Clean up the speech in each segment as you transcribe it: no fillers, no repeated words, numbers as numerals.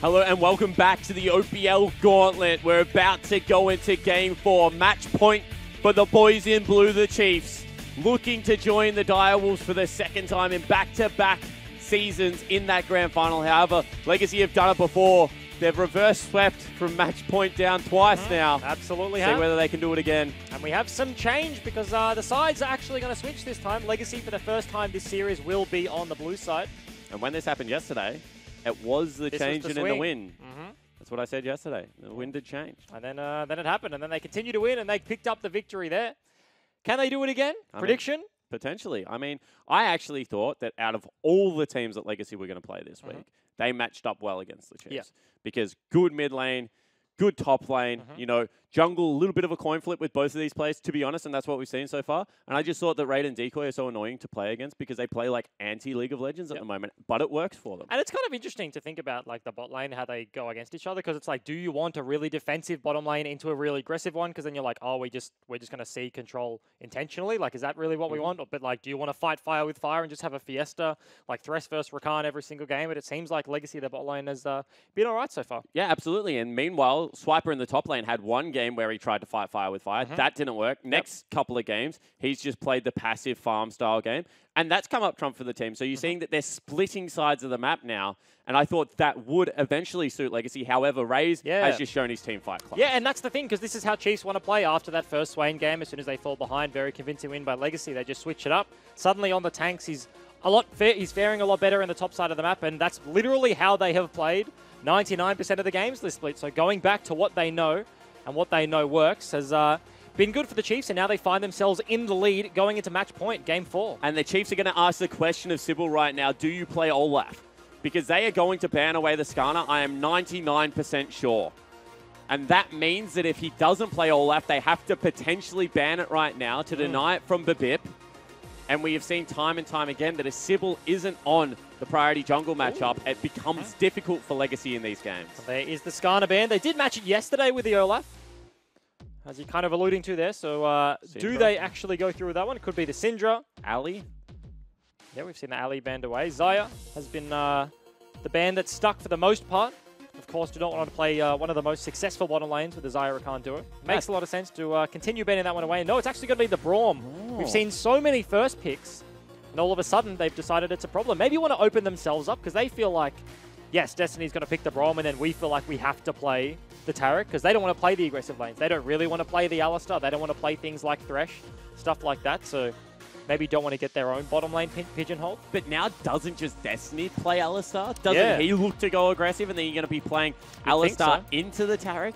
Hello and welcome back to the OPL Gauntlet. We're about to go into Game 4. Match point for the boys in blue, the Chiefs, looking to join the Direwolves for the second time in back-to-back seasons in that grand final. However, Legacy have done it before. They've reverse swept from match point down twice now. Absolutely. See whether they can do it again. And we have some change because the sides are actually going to switch this time. Legacy, for the first time this series, will be on the blue side. And when this happened yesterday, it was the change in the wind. That's what I said yesterday. The wind did change. And then it happened. And then they continue to win, and they picked up the victory there. Can they do it again? Prediction? Potentially. I mean, I actually thought that out of all the teams that Legacy were going to play this week, they matched up well against the Chiefs. Because good mid lane, good top lane, you know, jungle, a little bit of a coin flip with both of these players, to be honest, and that's what we've seen so far. And I just thought that Raid and Decoy are so annoying to play against because they play like anti-League of Legends at the moment, but it works for them. And it's kind of interesting to think about like the bot lane, how they go against each other, because it's like, do you want a really defensive bottom lane into a really aggressive one? Because then you're like, oh, we're just going to see control intentionally. Like, is that really what we want? But like, do you want to fight fire with fire and just have a fiesta, like Thresh versus Rakan every single game? But it seems like Legacy, the bot lane, has been all right so far. Yeah, absolutely. And meanwhile, Swiper in the top lane had one game where he tried to fight fire with fire. That didn't work. Next couple of games, he's just played the passive farm style game. And that's come up trump for the team. So you're seeing that they're splitting sides of the map now. And I thought that would eventually suit Legacy. However, Raze has just shown his team fight class. Yeah, and that's the thing, because this is how Chiefs want to play after that first Swain game. As soon as they fall behind, very convincing win by Legacy, they just switch it up. Suddenly on the tanks, he's faring a lot better in the top side of the map. And that's literally how they have played 99% of the games this split. So going back to what they know, and what they know works, has been good for the Chiefs, and now they find themselves in the lead going into match point, Game 4. And the Chiefs are going to ask the question of Sybil right now, do you play Olaf? Because they are going to ban away the Skarner, I am 99% sure. And that means that if he doesn't play Olaf, they have to potentially ban it right now to deny it from Babip. And we have seen time and time again that if Sybil isn't on the priority jungle matchup, it becomes difficult for Legacy in these games. There is the Skarner ban. They did match it yesterday with the Olaf, as you're kind of alluding to there. So do they actually go through with that one? It could be the Syndra. Ali. Yeah, we've seen the Ali banned away. Xayah has been the ban that's stuck for the most part. Of course, do not want to play one of the most successful bottom lanes with the Xayah Rakan duo. Makes a lot of sense to continue banning that one away. No, it's actually going to be the Braum. We've seen so many first picks, and all of a sudden they've decided it's a problem. Maybe you want to open themselves up because they feel like, yes, Destiny's going to pick the Braum, and then we feel like we have to play the Taric because they don't want to play the aggressive lanes. They don't really want to play the Alistar. They don't want to play things like Thresh, stuff like that. So maybe don't want to get their own bottom lane pigeonholed. But now doesn't just Destiny play Alistar? Doesn't he look to go aggressive and then you're going to be playing Alistar into the Taric?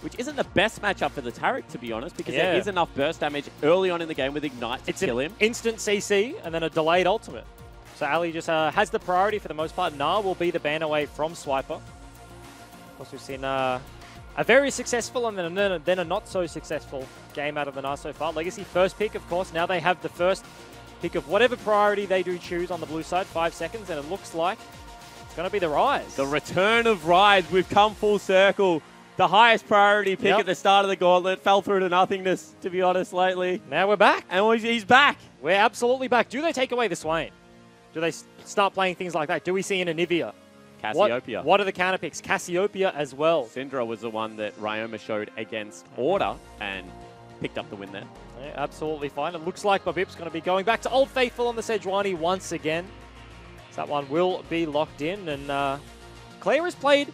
Which isn't the best matchup for the Taric, to be honest, because there is enough burst damage early on in the game with Ignite to kill him. Instant CC and then a delayed ultimate. So Ali just has the priority for the most part. Nah will be the ban away from Swiper. Of course, we've seen a very successful and then a not so successful game out of the Nah so far. Legacy first pick, of course. Now they have the first pick of whatever priority they do choose on the blue side, 5 seconds, and it looks like it's going to be the Ryze. The return of Ryze. We've come full circle. The highest priority pick at the start of the Gauntlet fell through to nothingness, to be honest, lately. Now we're back. And he's back. We're absolutely back. Do they take away the Swain? Do they start playing things like that? Do we see an Anivia? Cassiopeia. What are the counter picks? Cassiopeia as well. Syndra was the one that Ryoma showed against Order and picked up the win there. Yeah, absolutely fine. It looks like Babip's going to be going back to Old Faithful on the Sejuani once again. So that one will be locked in. And Claire has played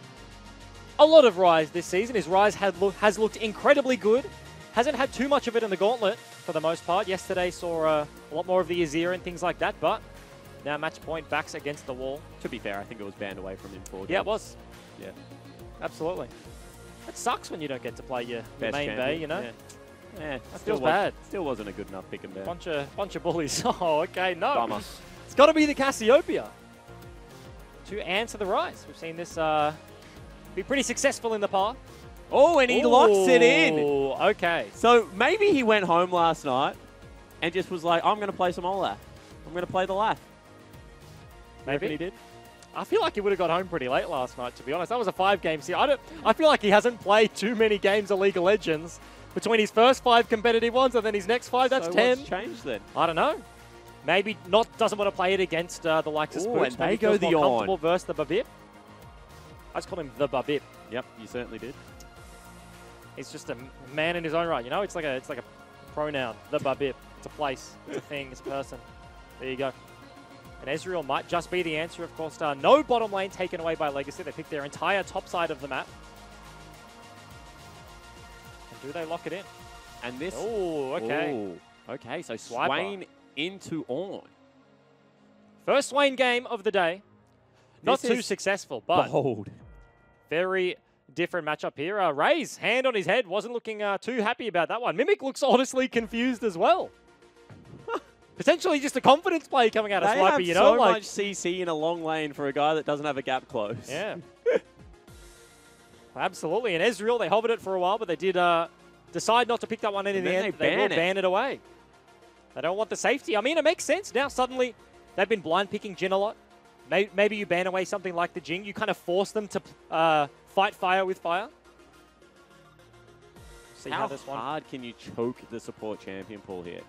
a lot of Ryze this season. His Ryze has looked incredibly good. Hasn't had too much of it in the Gauntlet for the most part. Yesterday saw a lot more of the Azir and things like that, but now match point, backs against the wall. To be fair, I think it was banned away from him for Yeah, it was. Yeah. Absolutely. It sucks when you don't get to play your main bay, you know? Yeah, that feels bad. Still wasn't a good enough pick and ban. Bunch of bullies. Oh, okay, no. Bummer. It's got to be the Cassiopeia to answer the Ryze. We've seen this be pretty successful in the past. Oh, and he locks it in. Okay. So maybe he went home last night and just was like, I'm going to play some Olaf. I'm going to play the Lath. Maybe he did. I feel like he would have got home pretty late last night, to be honest. That was a 5-game series. I feel like he hasn't played too many games of League of Legends between his first 5 competitive ones and then his next 5. That's 10. What's changed then? I don't know. Maybe doesn't want to play it against the likes of Spooks. And they Maybe go feels the more on. comfortable versus the Babip. I just called him the Babip. Yep, you certainly did. He's just a man in his own right, you know? It's like a pronoun, the Babip. It's a place, it's a thing, it's a person. There you go. And Ezreal might just be the answer, of course. No bottom lane taken away by Legacy. They picked their entire top side of the map. And do they lock it in? And this... Oh, okay. Ooh, okay, so Swiper. Swain into Ornn. First Swain game of the day. Not This too is successful, but bold. very different matchup here. Ray's hand on his head wasn't looking too happy about that one. Mimic looks honestly confused as well. Potentially just a confidence play coming out of They Swiper, have you know? so like, much CC in a long lane for a guy that doesn't have a gap close. Yeah. Absolutely. And Ezreal, they hovered it for a while, but they did decide not to pick that one in the end. They will ban it away. They don't want the safety. I mean, it makes sense. Now suddenly they've been blind picking Jhin a lot. Maybe you ban away something like the Jing. You kind of force them to fight fire with fire. See how this one. hard can you choke the support champion pool here?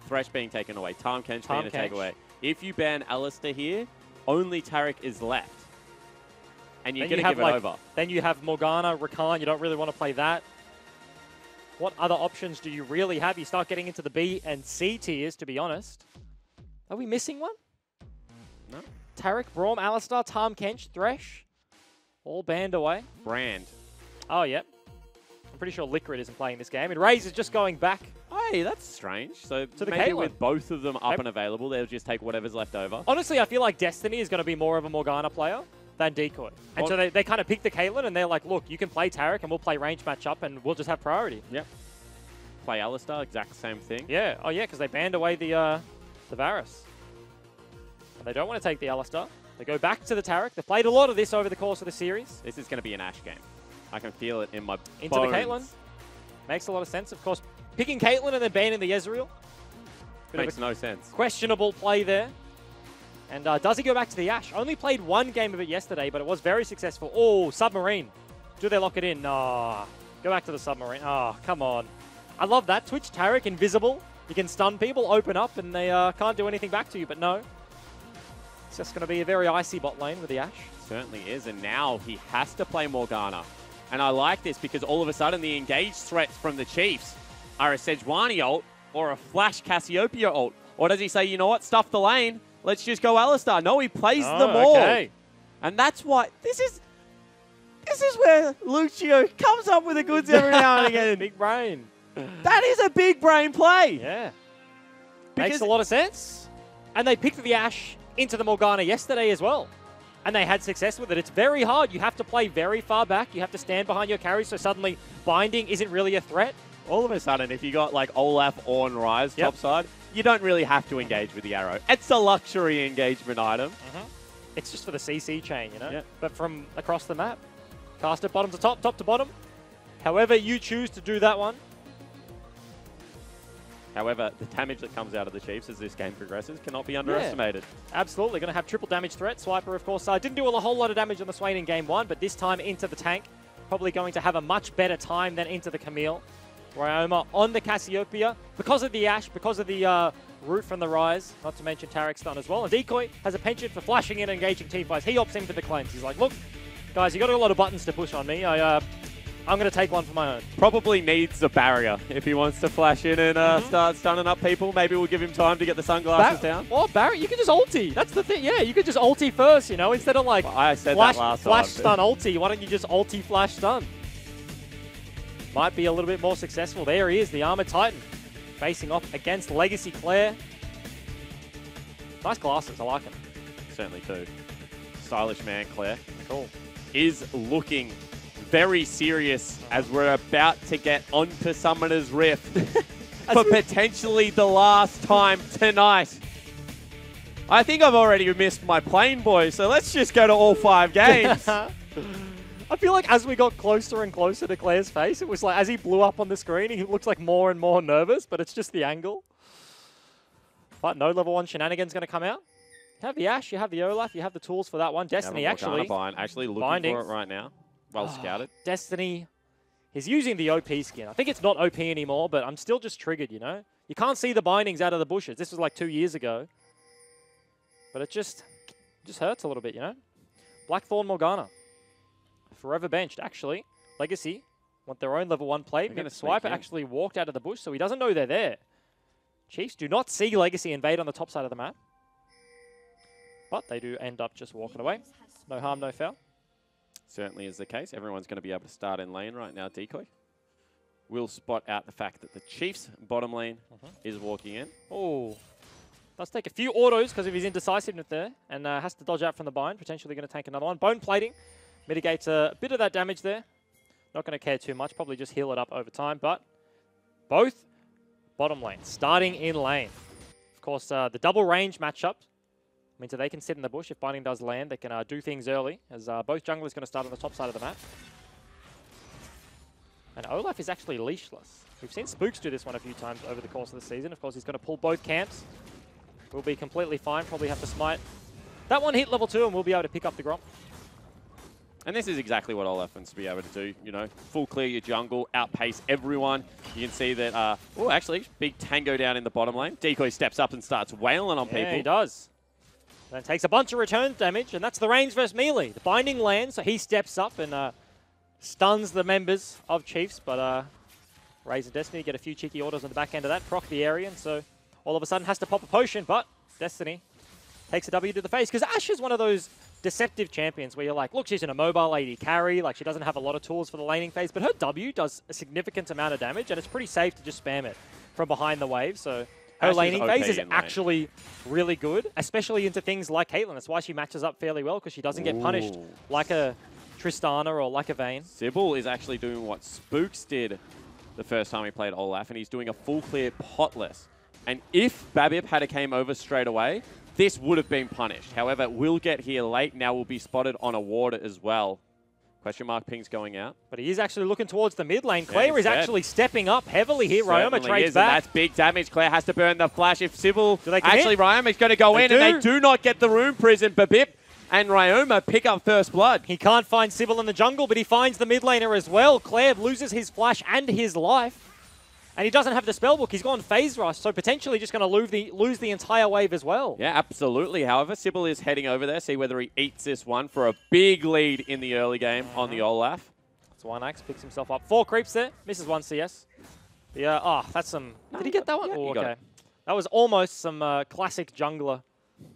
Thresh being taken away, Tahm Kench being a takeaway. If you ban Alistair here, only Taric is left. And you're going to give it over. Then you have Morgana, Rakan. You don't really want to play that. What other options do you really have? You start getting into the B and C tiers, to be honest. Are we missing one? No. Taric, Braum, Alistar, Tahm Kench, Thresh. All banned away. Brand. Oh, yep. I'm pretty sure Liquid isn't playing this game. And Raze is just going back. Hey, that's strange. So to the maybe Caitlyn. with both of them up and available, they'll just take whatever's left over. Honestly, I feel like Destiny is going to be more of a Morgana player than Decoy. And so they kind of pick the Caitlyn and they're like, look, you can play Taric and we'll play range matchup and we'll just have priority. Yep. Play Alistar, exact same thing. Yeah. Oh, yeah, because they banned away the Varus. And they don't want to take the Alistar. They go back to the Taric. They've played a lot of this over the course of the series. This is going to be an Ashe game. I can feel it in my Into bones. the Caitlyn. Makes a lot of sense. Of course, picking Caitlyn and then banning the Ezreal. Makes no sense. Questionable play there. And does he go back to the Ashe? Only played one game of it yesterday, but it was very successful. Oh, Submarine. Do they lock it in? No. Go back to the Submarine. Oh, come on. I love that. Twitch Taric, invisible. You can stun people, open up, and they can't do anything back to you. But no. It's just going to be a very icy bot lane with the Ashe. Certainly is. And now he has to play Morgana. And I like this because all of a sudden the engaged threats from the Chiefs are a Sejuani ult or a Flash Cassiopeia ult. Or does he say, you know what, stuff the lane, let's just go Alistar. No, he plays them all. Okay. And that's why this is where Lucio comes up with the goods every now and again. Big brain. That is a big brain play. Yeah. Because makes a lot of sense. And they picked the Ashe into the Morgana yesterday as well. And they had success with it. It's very hard. You have to play very far back. You have to stand behind your carry, so suddenly binding isn't really a threat. all of a sudden, if you got like Olaf or Rise topside, you don't really have to engage with the arrow. It's a luxury engagement item. It's just for the CC chain, you know? Yep. But from across the map. Cast it bottom to top, top to bottom. However you choose to do that one. However, the damage that comes out of the Chiefs as this game progresses cannot be underestimated. Absolutely. Going to have triple damage threat. Swiper, of course, didn't do a whole lot of damage on the Swain in game one, but this time into the tank. Probably going to have a much better time than into the Camille. Ryoma on the Cassiopeia. Because of the Ashe, because of the root from the Rise, not to mention Taric's stun as well. And Decoy has a penchant for flashing in and engaging teamfights. He opts in for the cleanse. He's like, look, guys, you got a lot of buttons to push on me. I'm going to take one for my own. Probably needs a barrier if he wants to flash in and start stunning up people. Maybe we'll give him time to get the sunglasses down. Well, Barry, you can just ulti. That's the thing. Yeah, you could just ulti first, you know, instead of like I said flash, that last flash time. stun ulti. Why don't you just ulti flash stun? Might be a little bit more successful. There he is, the Armored Titan, facing off against Legacy Claire. Nice glasses. I like them. Certainly too. Stylish man, Claire. Cool. Is looking very serious as we're about to get onto Summoner's Rift for potentially the last time tonight. I think I've already missed my plane, boys, so let's just go to all 5 games. I feel like as we got closer and closer to Claire's face, it was like as he blew up on the screen, he looks like more and more nervous, but it's just the angle. But no level 1 shenanigans going to come out. You have the Ashe, you have the Olaf, you have the tools for that one. Destiny actually looking binding for it right now. Well scouted. Destiny is using the OP skin. I think it's not OP anymore, but I'm still just triggered, you know? You can't see the bindings out of the bushes. This was like 2 years ago. But it just hurts a little bit, you know? Blackthorn Morgana. forever benched. Actually, Legacy want their own level 1 play. Swiper actually walked out of the bush, so he doesn't know they're there. Chiefs do not see Legacy invade on the top side of the map. But they do end up just walking away. No harm, no foul. Certainly is the case. Everyone's going to be able to start in lane right now, Decoy. We'll spot out the fact that the Chiefs' bottom lane is walking in. Oh, does take a few autos because of his indecisiveness there, and has to dodge out from the bind. Potentially going to take another one. Bone plating mitigates a bit of that damage there. Not going to care too much. Probably just heal it up over time. But both bottom lanes starting in lane. Of course, the double range matchup means that they can sit in the bush. If binding does land, they can do things early, as both junglers going to start on the top side of the map. And Olaf is actually leashless. We've seen Spooks do this one a few times over the course of the season. Of course, he's going to pull both camps. We'll be completely fine. Probably have to smite that one hit level 2, and we'll be able to pick up the Gromp. And this is exactly what Olaf wants to be able to do. You know, full clear your jungle, outpace everyone. You can see that, oh, actually, big tango down in the bottom lane. Decoy steps up and starts wailing on people. Yeah, he does. And takes a bunch of return damage, and that's the range versus melee. The binding lands, so he steps up and stuns the members of Chiefs, but Raze and Destiny get a few cheeky autos on the back end of that, proc the area, and so all of a sudden has to pop a potion, but Destiny takes a W to the face. Because Ashe is one of those deceptive champions where you're like, look, she's an immobile AD carry, like she doesn't have a lot of tools for the laning phase, but her W does a significant amount of damage, and it's pretty safe to just spam it from behind the wave, so her laning phase is actually really good, especially into things like Caitlyn. That's why she matches up fairly well, because she doesn't get punished like a Tristana or like a Vayne. Sybil is actually doing what Spooks did the first time he played Olaf, and he's doing a full clear potless. And if Babip had came over straight away, this would have been punished. However, it will get here late. Now will be spotted on a ward as well. Question mark ping's going out. But he is actually looking towards the mid lane. Claire is actually stepping up heavily here. Ryoma trades back. That's big damage. Claire has to burn the flash. If Sybil, actually Ryoma is going to go in, and they do not get the Rune Prison. Babip and Ryoma pick up first blood. He can't find Sybil in the jungle, but he finds the mid laner as well. Claire loses his flash and his life. And he doesn't have the spellbook. He's gone phase rush, so potentially just going to lose the entire wave as well. Yeah, absolutely. However, Sybil is heading over there, see whether he eats this one for a big lead in the early game on the Olaf. So one axe picks himself up. 4 creeps there, misses 1 CS. Yeah, oh, that's some... Did he get that one? Yeah, oh, okay. That was almost some classic jungler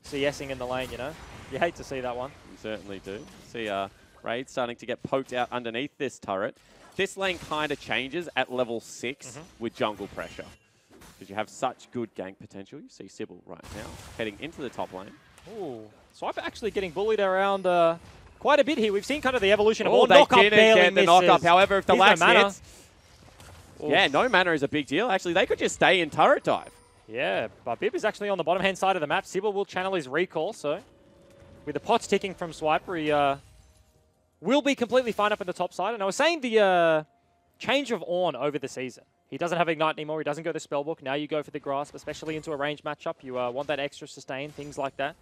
CSing in the lane, you know? You hate to see that one. You certainly do. See Raid starting to get poked out underneath this turret. This lane kind of changes at level 6 with jungle pressure, because you have such good gank potential. You see Sybil right now heading into the top lane. Ooh, Swiper actually getting bullied around quite a bit here. We've seen kind of the evolution of all knock-up barely get the misses. knock-up. However, if the last hits... Oof. Yeah, no mana is a big deal. Actually, they could just stay in turret dive. Yeah, but Bib is actually on the bottom-hand side of the map. Sybil will channel his recall, so with the pots ticking from Swiper, he... will be completely fine up in the top side. And I was saying the change of Ornn over the season. He doesn't have Ignite anymore. He doesn't go the Spellbook. Now you go for the Grasp, especially into a range matchup. You want that extra sustain, things like that.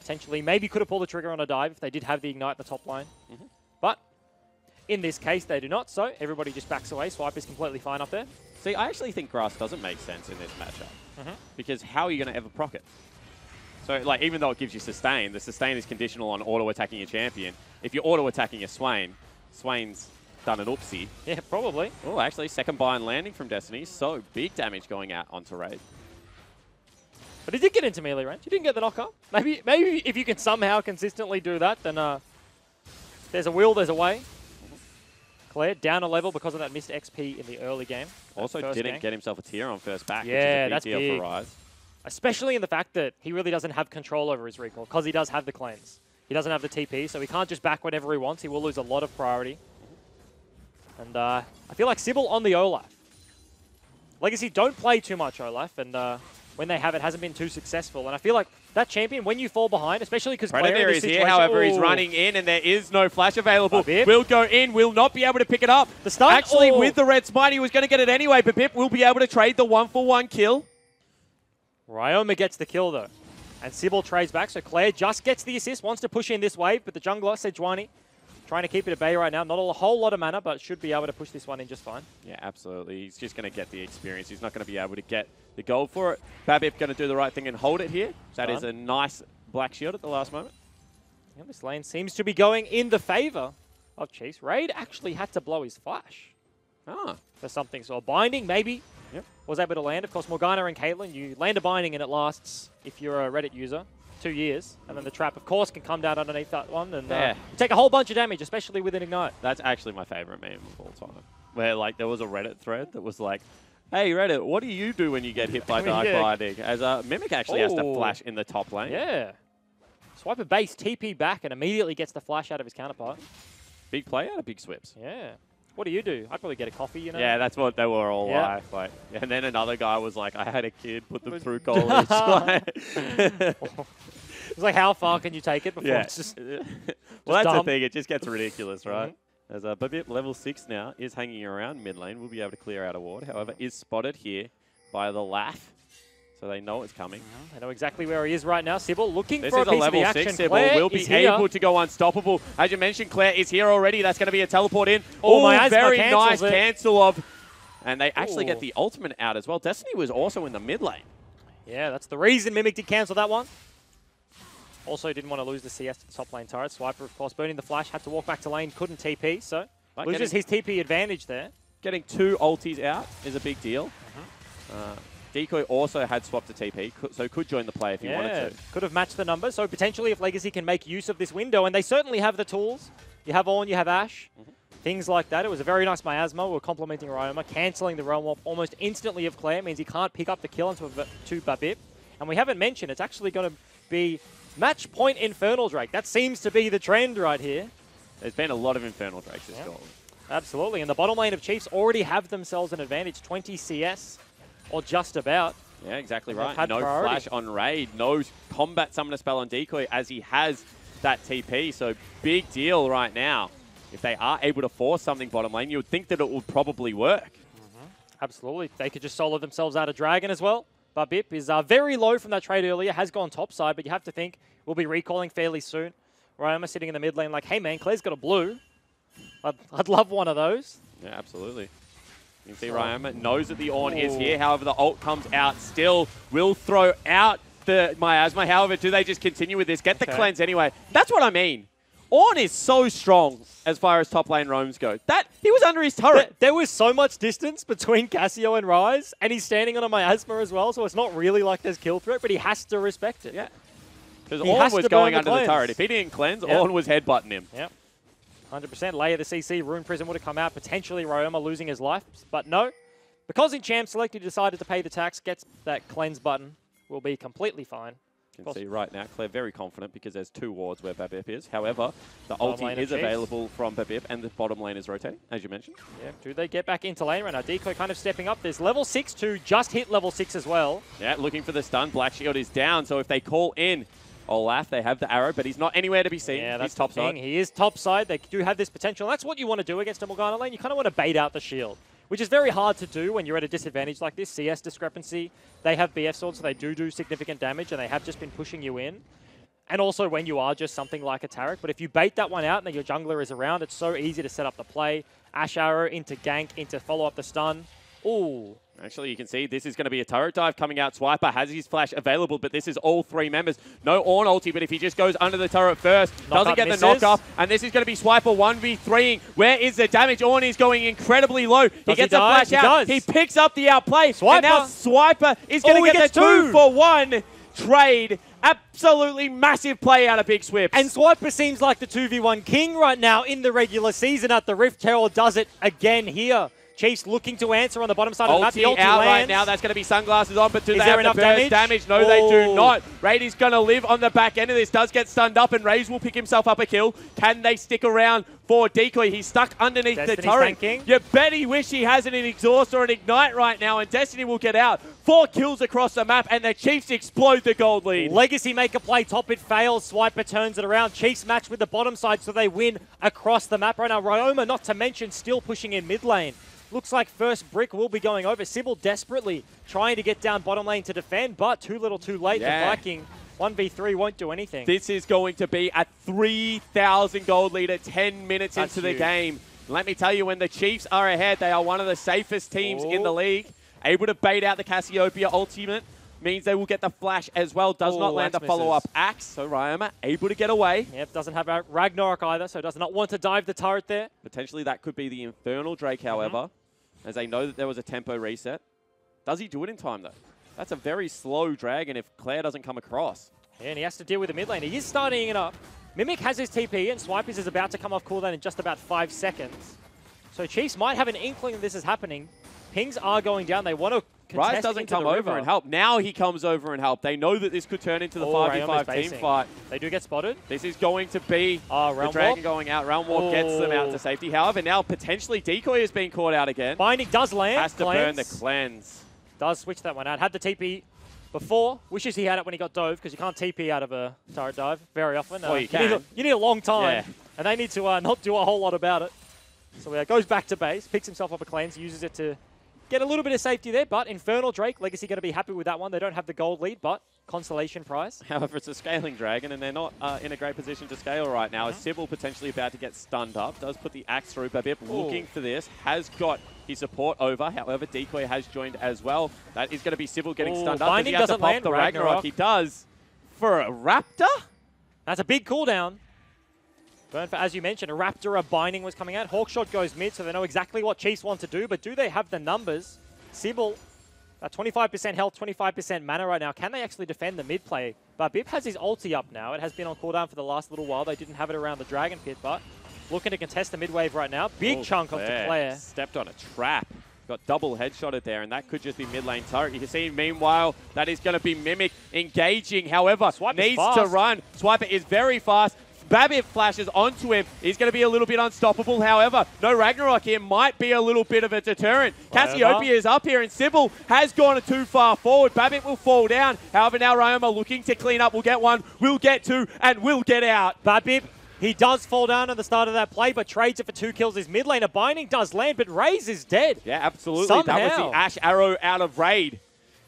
Potentially, maybe could have pulled the trigger on a dive if they did have the Ignite in the top line. But in this case, they do not. So everybody just backs away. Swipe is completely fine up there. See, I actually think Grasp doesn't make sense in this matchup. Because how are you going to ever proc it? So, like, even though it gives you sustain, the sustain is conditional on auto-attacking a champion. If you're auto-attacking a Swain, Swain's done an oopsie. Yeah, probably. Oh, actually, second bind landing from Destiny. So, big damage going out onto Raid. But he did get into melee range. He didn't get the knock-up. Maybe if you can somehow consistently do that, then there's a will, there's a way. Claire down a level because of that missed XP in the early game. Also didn't get himself a tier on first back, yeah, which is a big deal for Rise. Especially in the fact that he really doesn't have control over his recall, because he does have the cleanse. He doesn't have the TP, so he can't just back whenever he wants. He will lose a lot of priority. And I feel like Sybil on the Olaf. Legacy don't play too much Olaf, and when they have, it hasn't been too successful. And I feel like that champion, when you fall behind, especially because Predator is here, however, he's running in, and there is no flash available. Will go in, will not be able to pick it up. The stun, actually, with the red smite, he was going to get it anyway, but Bip will be able to trade the 1-for-1 kill. Ryoma gets the kill, though. And Sybil trades back, so Claire just gets the assist, wants to push in this wave, but the jungler, Sejuani, trying to keep it at bay right now. Not a whole lot of mana, but should be able to push this one in just fine. Yeah, absolutely. He's just going to get the experience. He's not going to be able to get the gold for it. Babip going to do the right thing and hold it here. That is a nice black shield at the last moment. Yeah, this lane seems to be going in the favor of Chiefs. Raid actually had to blow his flash for something. So a binding, maybe, was able to land. Of course, Morgana and Caitlyn, you land a binding and it lasts, if you're a Reddit user, 2 years. And then the trap, of course, can come down underneath that one and take a whole bunch of damage, especially with an Ignite. That's actually my favorite meme of all time. Where, like, there was a Reddit thread that was like, hey, Reddit, what do you do when you get hit by Dark Binding? As Mimic actually has to flash in the top lane. Yeah. Swiper base, TP back, and immediately gets the flash out of his counterpart. Big play out of big swips. Yeah. What do you do? I'd probably get a coffee, you know? Yeah, that's what they were all like. And then another guy was like, I had a kid, put them through college. It's like, how far can you take it before it's just well, just that's dumb. the thing. It just gets ridiculous, right? As Babip, level 6 now, is hanging around mid lane. Will be able to clear out a ward. However, is spotted here by the Lath. So they know it's coming. They know exactly where he is right now. Sybil looking this for is a piece level of the 6 action. Sybil Claire will be able to go unstoppable. As you mentioned, Claire is here already. That's going to be a teleport in. Oh, my very nice it. cancel of... And they actually get the ultimate out as well. Destiny was also in the mid lane. Yeah, that's the reason Mimic did cancel that one. Also didn't want to lose the CS to the top lane turret. Swiper, of course, burning the flash. Had to walk back to lane. Couldn't TP, so loses his TP advantage there. Getting 2 ultis out is a big deal. Decoy also had swapped to TP, so could join the play if he wanted to. Could have matched the numbers. So potentially if Legacy can make use of this window, and they certainly have the tools. You have Ornn, you have Ashe, things like that. It was a very nice miasma. We're complimenting Ryoma. Cancelling the Realm Warp almost instantly of Claire means he can't pick up the kill onto Babip. And we haven't mentioned it's actually going to be match point Infernal Drake. That seems to be the trend right here. There's been a lot of Infernal Drakes this goal. Absolutely. And the bottom lane of Chiefs already have themselves an advantage. 20 CS. Or just about. Yeah, exactly right. No priority. flash on Raid. No combat summoner spell on Decoy as he has that TP. So big deal right now. If they are able to force something bottom lane, you would think that it would probably work. Absolutely. They could just solo themselves out of Dragon as well. Babip is very low from that trade earlier. Has gone topside, but you have to think we'll be recalling fairly soon. Ryoma sitting in the mid lane like, hey man, Claire's got a blue. I'd love one of those. Yeah, absolutely. You can see Ryoma knows that the Ornn is here. However, the ult comes out still. Will throw out the miasma. However, do they just continue with this? Get the cleanse anyway. That's what I mean. Ornn is so strong as far as top lane roams go. He was under his turret. There was so much distance between Cassio and Ryze, and he's standing on a miasma as well, so it's not really like there's kill threat, but he has to respect it. Yeah. Because Ornn was going under the turret. If he didn't cleanse, Ornn was headbutting him. Yep. 100%. Layer the CC. Rune Prison would have come out. Potentially Ryoma losing his life. But no. Because in Champ Select he decided to pay the tax, gets that cleanse button, will be completely fine. You can see right now, Claire very confident because there's 2 wards where Babip is. However, the ulti is available from Babip and the bottom lane is rotating, as you mentioned. Yeah, do they get back into lane right now? Decoy kind of stepping up. There's level 6 to just hit level 6 as well. Yeah, looking for the stun. Black Shield is down, so if they call in Olaf, they have the arrow, but he's not anywhere to be seen. Yeah, that's he's topside. He is topside. They do have this potential. That's what you want to do against a Morgana lane. You kind of want to bait out the shield, which is very hard to do when you're at a disadvantage like this. CS discrepancy. They have BF swords, so they do significant damage, and they have just been pushing you in. And also when you are just something like a Taric. But if you bait that one out and then your jungler is around, it's so easy to set up the play. Ashe arrow into gank, into follow up the stun. Ooh. Actually, you can see this is going to be a turret dive coming out. Swiper has his flash available, but this is all 3 members. No Ornn ulti, but if he just goes under the turret first, doesn't get the knock off, and this is going to be Swiper 1v3ing. Where is the damage? Ornn is going incredibly low. He gets a flash out. He picks up the outplay. Swiper. And now Swiper is going to get the 2-for-1 trade. Absolutely massive play out of Big Swips. And Swiper seems like the 2v1 king right now in the regular season at the Rift Herald. Does it again here. Chiefs looking to answer on the bottom side of the map. The ulti out lands. Right now. That's going to be sunglasses on, but do they have enough the burst damage? No, they do not. Raid is going to live on the back end of this. Does get stunned up, and Raze will pick himself up a kill. Can they stick around for Decoy? He's stuck underneath the turret. Tanking. You bet he wish he has an exhaust or an ignite right now, and Destiny will get out. 4 kills across the map, and the Chiefs explode the gold lead. Legacy make a play. Top it fails. Swiper turns it around. Chiefs match with the bottom side, so they win across the map right now. Ryoma, not to mention, still pushing in mid lane. Looks like first brick will be going over. Sybil desperately trying to get down bottom lane to defend, but too little too late. The Viking 1v3 won't do anything. This is going to be a 3,000 gold lead at 10 minutes That's into the huge. game. Let me tell you, when the Chiefs are ahead, they are one of the safest teams in the league. Able to bait out the Cassiopeia ultimate means they will get the flash as well. Does not land the follow-up axe, so Ryoma able to get away. Yep, doesn't have Ragnarok either, so does not want to dive the turret there. Potentially that could be the Infernal Drake, however, as they know that there was a tempo reset. Does he do it in time, though? That's a very slow Dragon if Claire doesn't come across. Yeah, and he has to deal with the mid lane. He is starting it up. Mimic has his TP, and Swipers is about to come off cooldown in just about 5 seconds. So Chiefs might have an inkling that this is happening. Pings are going down. They want to contest Rise doesn't into come the over river. and help. Now he comes over and help. They know that this could turn into the 5v5 team fight. They do get spotted. This is going to be the Realm Dragon Warp. going out. Realm Warp gets them out to safety. However, now potentially Decoy is being caught out again. Binding does land. Has to burn the cleanse. Does switch that one out. Had the TP before. Wishes he had it when he got dove, because you can't TP out of a turret dive very often. Well, you can. You need a long time. Yeah. And they need to not do a whole lot about it. So goes back to base, picks himself up a cleanse, uses it to get a little bit of safety there, but Infernal Drake, Legacy going to be happy with that one. They don't have the gold lead, but consolation prize. However, it's a scaling Dragon, and they're not in a great position to scale right now. As Sybil potentially about to get stunned up, does put the axe through. Babip looking for this, has got his support over. However, Decoy has joined as well. That is going to be Sybil getting stunned up. Binding Does he have doesn't to pop land the Ragnarok. He does. For a Raptor? That's a big cooldown. Burn for, as you mentioned, a Raptor, a Binding was coming out. Hawkshot goes mid, so they know exactly what Chiefs want to do, but do they have the numbers? Sybil, 25% health, 25% mana right now. Can they actually defend the mid play? But Bip has his ulti up now. It has been on cooldown for the last little while. They didn't have it around the Dragon Pit, but looking to contest the mid wave right now. Big chunk of Claire. Stepped on a trap. Got double headshotted there, and that could just be mid lane turret. You can see, meanwhile, that is going to be Mimic engaging. However, Swipe needs to run. Swiper is very fast. Babip flashes onto him. He's going to be a little bit unstoppable. However, no Ragnarok here might be a little bit of a deterrent. Cassiopeia is up here, and Sybil has gone too far forward. Babip will fall down. However, now Ryoma looking to clean up. Will get one, will get two, and will get out. Babip, he does fall down at the start of that play, but trades it for 2 kills. His mid lane, a Binding does land, but Raze is dead. Yeah, absolutely. Somehow. That was the Ash Arrow out of Raid.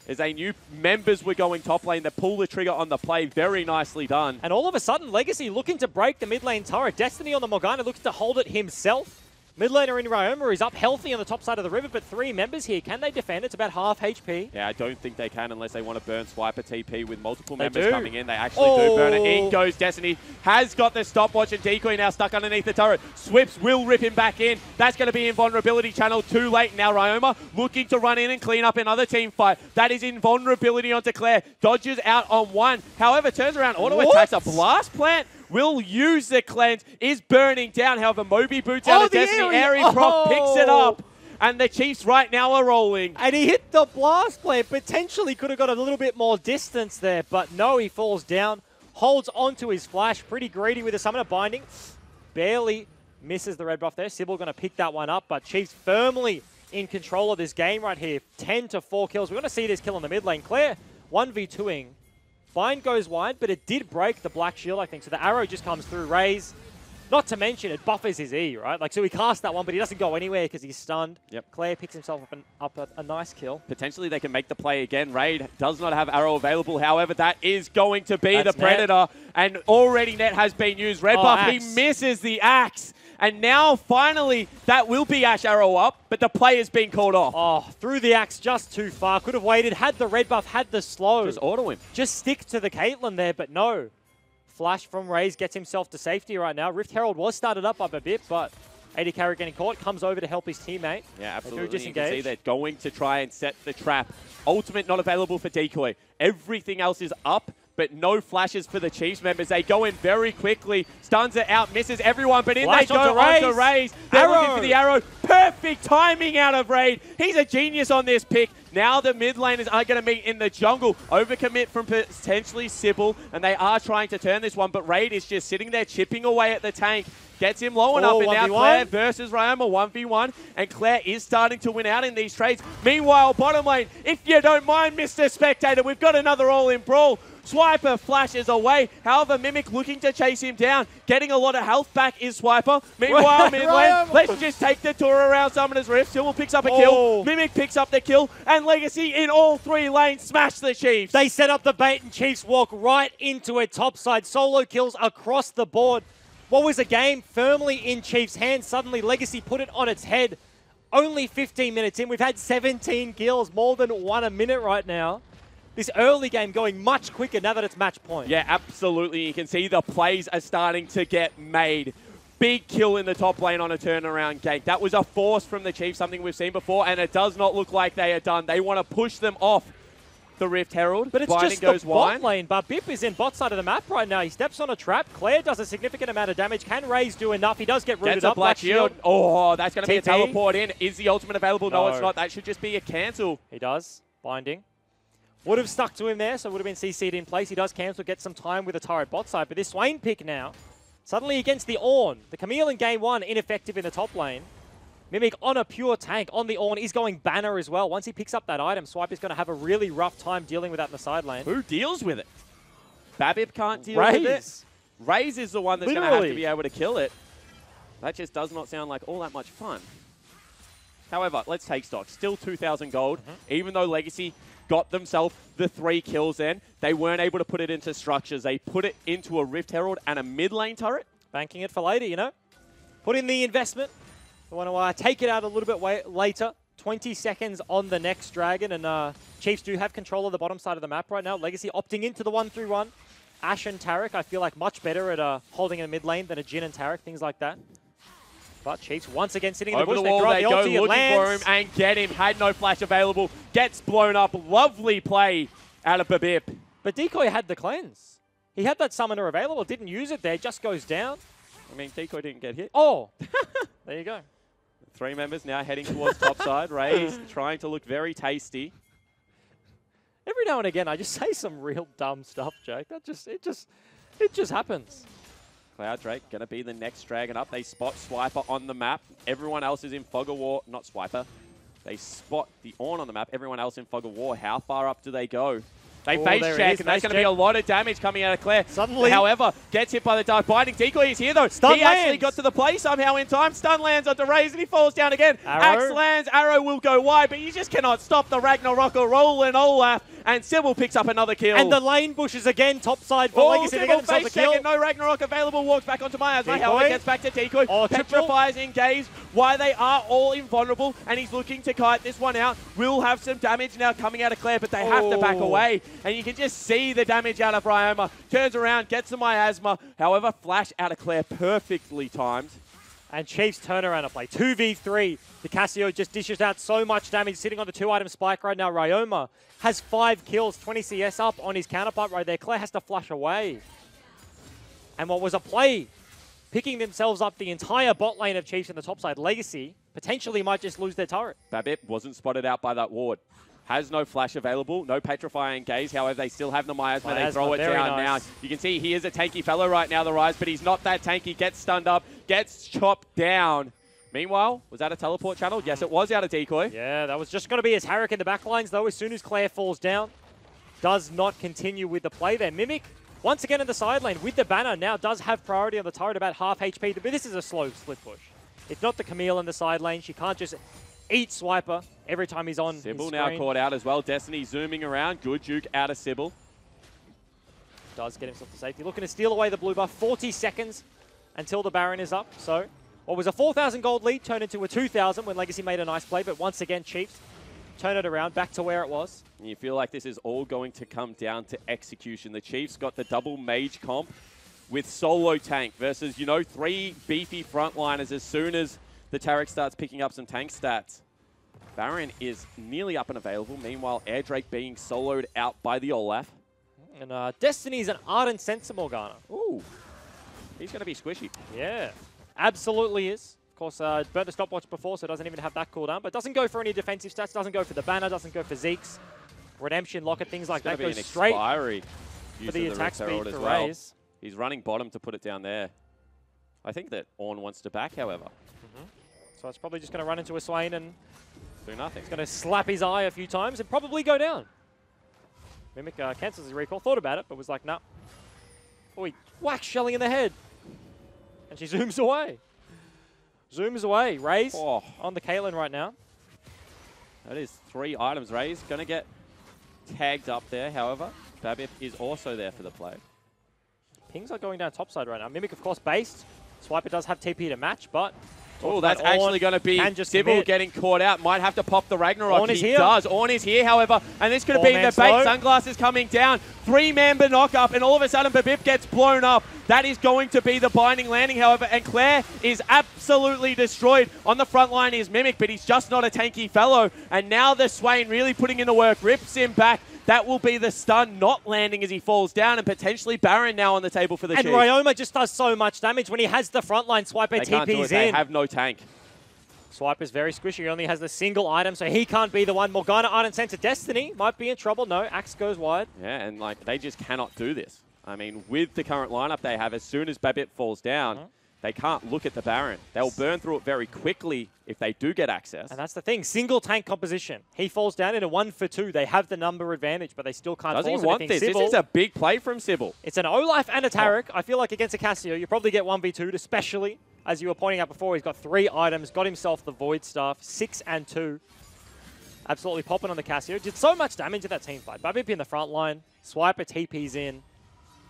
As they knew members were going top lane, they pull the trigger on the play. Very nicely done. And all of a sudden, Legacy looking to break the mid lane turret. Destiny on the Morgana looks to hold it himself. Mid laner in Ryoma is up healthy on the top side of the river, but 3 members here. Can they defend? It's about half HP. Yeah, I don't think they can unless they want to burn Swiper TP with multiple members coming in. They actually do burn it. In goes Destiny. Has got the stopwatch, and Decoy now stuck underneath the turret. Swips will rip him back in. That's going to be invulnerability channel too late. Now Ryoma looking to run in and clean up another team fight. That is invulnerability onto Claire. Dodges out on one. However, turns around, auto attacks a blast plant. Will use the cleanse, is burning down. However, Moby boots out a Destiny Airy prop, picks it up, and the Chiefs right now are rolling. And he hit the blast plant. Potentially could have got a little bit more distance there, but no, he falls down, holds onto his flash. Pretty greedy with the Summoner Binding. Barely misses the red buff there. Sybil going to pick that one up, but Chiefs firmly in control of this game right here. 10 to 4 kills. We're going to see this kill in the mid lane. Claire 1v2ing. Bind goes wide, but it did break the black shield, I think. So the arrow just comes through. Raze, not to mention it buffers his E, right? Like, so he cast that one, but he doesn't go anywhere because he's stunned. Yep. Claire picks himself up a nice kill. Potentially they can make the play again. Raid does not have arrow available. However, that is going to be the Predator. And already net has been used. Red buff, he misses the axe. And now, finally, that will be Ash Arrow up, but the play is being called off. Oh, threw the axe just too far. Could have waited, had the red buff, had the slow. Just auto him. Just stick to the Caitlyn there, but no. Flash from Raze gets himself to safety right now. Rift Herald was started up a bit, but AD Carry getting caught, comes over to help his teammate. Yeah, absolutely. They do you can see disengage. they're going to try and set the trap. Ultimate not available for Decoy. Everything else is up, but no flashes for the Chiefs members. They go in very quickly. Stuns it out, misses everyone, but in Flash they go onto Raze. They're looking for the arrow. Perfect timing out of Raid. He's a genius on this pick. Now the mid laners are going to meet in the jungle. Overcommit from potentially Sybil, and they are trying to turn this one, but Raid is just sitting there chipping away at the tank. Gets him low enough, and now Claire versus Ryoma 1v1, and Claire is starting to win out in these trades. Meanwhile, bottom lane, if you don't mind, Mr. Spectator, we've got another all-in brawl. Swiper flashes away. However, Mimic looking to chase him down. Getting a lot of health back is Swiper. Meanwhile, mid lane, let's just take the tour around Summoner's Rift. Sybil picks up a kill. Mimic picks up the kill. And Legacy in all 3 lanes smash the Chiefs. They set up the bait and Chiefs walk right into it topside. Solo kills across the board. What was a game firmly in Chiefs' hands? Suddenly, Legacy put it on its head. Only 15 minutes in. We've had 17 kills, more than one a minute right now. this early game going much quicker now that it's match point. Yeah, absolutely. You can see the plays are starting to get made. Big kill in the top lane on a turnaround gate. That was a force from the Chiefs, something we've seen before, and it does not look like they are done. They want to push them off the Rift Herald. But it's Binding just goes the wide. bot lane. Barbip is in bot side of the map right now. He steps on a trap. Claire does a significant amount of damage. Can Raze do enough? He does get rooted Gets a up. black shield. Oh, that's going to be a TP. teleport in. Is the ultimate available? No, No. it's not. That should just be a cancel. He does. Binding. Would have stuck to him there, so would have been CC'd in place. He does cancel, get some time with the turret bot side. But this Swain pick now, suddenly against the Ornn. The Camille in game one, ineffective in the top lane. Mimic on a pure tank on the Ornn is going banner as well. Once he picks up that item, Swipe is going to have a really rough time dealing with that in the side lane. Who deals with it? Babib can't deal with it. Raze is the one that's going to have to be able to kill it. That just does not sound like all that much fun. However, let's take stock. Still 2,000 gold. Even though Legacy got themselves the 3 kills in, they weren't able to put it into structures. They put it into a Rift Herald and a mid lane turret. Banking it for later, you know. Put in the investment. They want to take it out a little bit later. 20 seconds on the next dragon, and Chiefs do have control of the bottom side of the map right now. Legacy opting into the 1-3-1. Ashe and Taric, I feel like much better at holding in the mid lane than a Jhin and Taric, things like that. But Chiefs once again sitting in the bush. Over the wall, they go looking for him lands. and get him. Had no flash available. Gets blown up. Lovely play out of Babip. But Decoy had the cleanse. He had that summoner available. Didn't use it there. Just goes down. I mean, Decoy didn't get hit. Oh, there you go. 3 members now heading towards top side. Raze trying to look very tasty. Every now and again, I just say some real dumb stuff, Jake. It just happens. Cloud Drake going to be the next dragon up. They spot Swiper on the map. Everyone else is in Fog of War. Not Swiper. They spot the Ornn on the map. Everyone else in Fog of War. How far up do they go? They face check, and that's going to be a lot of damage coming out of Claire. Suddenly, however, gets hit by the Dark Binding. Decoy is here, though. Stun he actually got to the play somehow in time. Stun lands onto Raze, and he falls down again. Arrow. Axe lands. Arrow will go wide, but you just cannot stop the Ragnarok roll and Olaf. And Sybil picks up another kill. And the lane bushes again, top side for Legacy to get themselves a kill. No Ragnarok available, walks back onto Miasma. However, gets back to Decoy. Oh, Petrifies engaged. Why they are all invulnerable, and he's looking to kite this one out. Will have some damage now coming out of Claire, but they have to back away. And you can just see the damage out of Ryoma. Turns around, gets the Miasma. However, flash out of Claire perfectly timed. And Chiefs turn around and play 2v3. The Cassio just dishes out so much damage, sitting on the 2-item spike right now. Ryoma has 5 kills, 20 CS up on his counterpart right there. Claire has to flush away. And what was a play, picking themselves up the entire bot lane of Chiefs in the top side. Legacy potentially might just lose their turret. Babip wasn't spotted out by that ward. Has no flash available, no Petrifying Gaze. However, they still have the Miasma. They throw it down now. You can see he is a tanky fellow right now, the Rise, but he's not that tanky. Gets stunned up, gets chopped down. Meanwhile, was that a teleport channel? Yes, it was out of Decoy. Yeah, that was just going to be his Taric in the backlines, though, as soon as Claire falls down. Does not continue with the play there. Mimic, once again in the side lane with the banner, now does have priority on the turret, about half HP. But this is a slow split push. It's not the Camille in the side lane. She can't just eat Swiper every time he's on Sybil his now screen. caught out as well. Destiny zooming around. Good juke out of Sybil. Does get himself to safety. Looking to steal away the blue buff. 40 seconds until the Baron is up. So what was a 4,000 gold lead turned into a 2,000 when Legacy made a nice play. But once again, Chiefs turn it around back to where it was. And you feel like this is all going to come down to execution. The Chiefs got the double mage comp with solo tank versus, 3 beefy frontliners as soon as the Taric starts picking up some tank stats. Baron is nearly up and available. Meanwhile, Air Drake being soloed out by the Olaf. And Destiny's an ardent Sense Morgana. Ooh, he's going to be squishy. Yeah, absolutely is. Of course, burnt the stopwatch before, so it doesn't even have that cooldown. But doesn't go for any defensive stats, doesn't go for the banner, doesn't go for Zeke's Redemption, Locket, things like that. Goes straight for the attack speed for Raze. He's running bottom to put it down there. I think that Ornn wants to back, however. So it's probably just going to run into a Swain and do nothing. He's going to slap his eye a few times and probably go down. Mimic cancels his recall, thought about it, but was like, nah. Oh, he whacks Shelly in the head. And she zooms away. Zooms away. Raze on the Caitlyn right now. That is 3 items. Raze going to get tagged up there, however. Babip is also there for the play. Pings are going down topside right now. Mimic, of course, based. Swiper does have TP to match, but Oh, that's actually going to be Sybil getting caught out. Might have to pop the Ragnarok. Ornn is he here. does. Ornn is here, however, and this could have been the bait. Sunglasses coming down. 3-member knock-up, and all of a sudden, Babip gets blown up. That is going to be the binding landing, however, and Claire is absolutely destroyed. On the front line is Mimic, but he's just not a tanky fellow. And now the Swain really putting in the work, rips him back. That will be the stun not landing as he falls down, and potentially Baron now on the table for the Chiefs. And Ryoma just does so much damage when he has the frontline Swiper TPs in. They have no tank. Swiper's very squishy. He only has the single item, so he can't be the one. Morgana, Ardent Sense, Destiny might be in trouble. No, Axe goes wide. Yeah, and like they just cannot do this. I mean, with the current lineup they have, as soon as Babip falls down, they can't look at the Baron. They'll burn through it very quickly if they do get access. And that's the thing, single tank composition. He falls down in a 1-for-2. They have the number advantage, but they still can't force anything. Does he want this? This is a big play from Sybil. It's an Olaf and a Taric. I feel like against a Cassio, you probably get 1v2'd, especially, as you were pointing out before, he's got 3 items, got himself the Void Staff, 6 and 2. Absolutely popping on the Cassio. Did so much damage in that team fight. Babip in the front line, Swiper TP's in.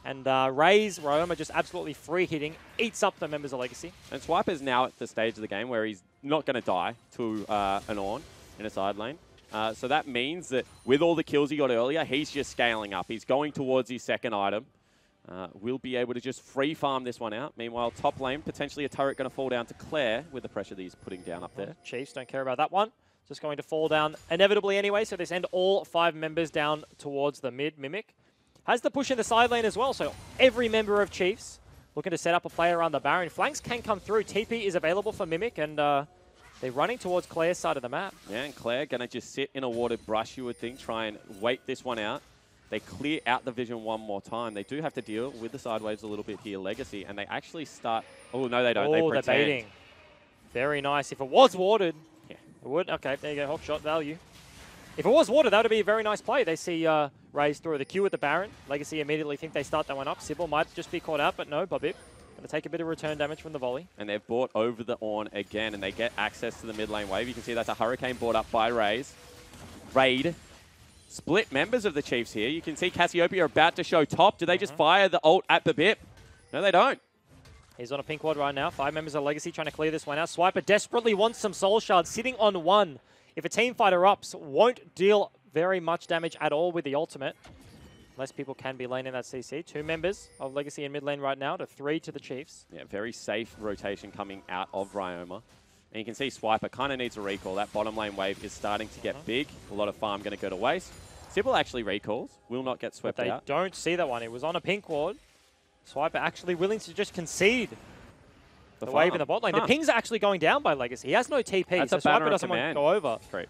And Ray's Ryoma just absolutely free hitting, eats up the members of Legacy. And Swiper's now at the stage of the game where he's not going to die to an Ornn in a side lane. So that means that with all the kills he got earlier, he's just scaling up. He's going towards his second item. We'll be able to just free farm this one out. Meanwhile, top lane, potentially a turret going to fall down to Claire with the pressure that he's putting down up there. Chiefs don't care about that one. Just going to fall down inevitably anyway, so they send all 5 members down towards the mid. Mimic has the push in the side lane as well, so every member of Chiefs looking to set up a play around the Baron. Flanks can come through. TP is available for Mimic, and they're running towards Claire's side of the map. Yeah, and Claire going to just sit in a watered brush, you would think, try and wait this one out. They clear out the vision one more time. They do have to deal with the side waves a little bit here, Legacy, and they actually start... Oh, no, they don't. Oh, they pretend. They're baiting. Very nice. If it was watered, it would. Okay, there you go. Hawk shot value. If it was watered, that would be a very nice play. They see Raze through the Q with the Baron. Legacy immediately think they start that one up. Sybil might just be caught out, but no, Babip going to take a bit of return damage from the volley. And they've bought over the Ornn again, and they get access to the mid lane wave. You can see that's a Hurricane brought up by Raze. Raid. Split members of the Chiefs here. You can see Cassiopeia are about to show top. Do they just fire the ult at Babip? No, they don't. He's on a pink ward right now. 5 members of Legacy trying to clear this one out. Swiper desperately wants some soul shards, sitting on 1. If a team fight erupts, won't deal very much damage at all with the ultimate. Less people can be laning that CC. 2 members of Legacy in mid lane right now to 3 to the Chiefs. Yeah, very safe rotation coming out of Ryoma. And you can see Swiper kind of needs a recall. That bottom lane wave is starting to get big. A lot of farm going to go to waste. Sybil actually recalls. Will not get swept out. They don't see that one. It was on a pink ward. Swiper actually willing to just concede the wave in the bot lane. The pings are actually going down by Legacy. He has no TP, that's so Swiper doesn't want to go over. Great.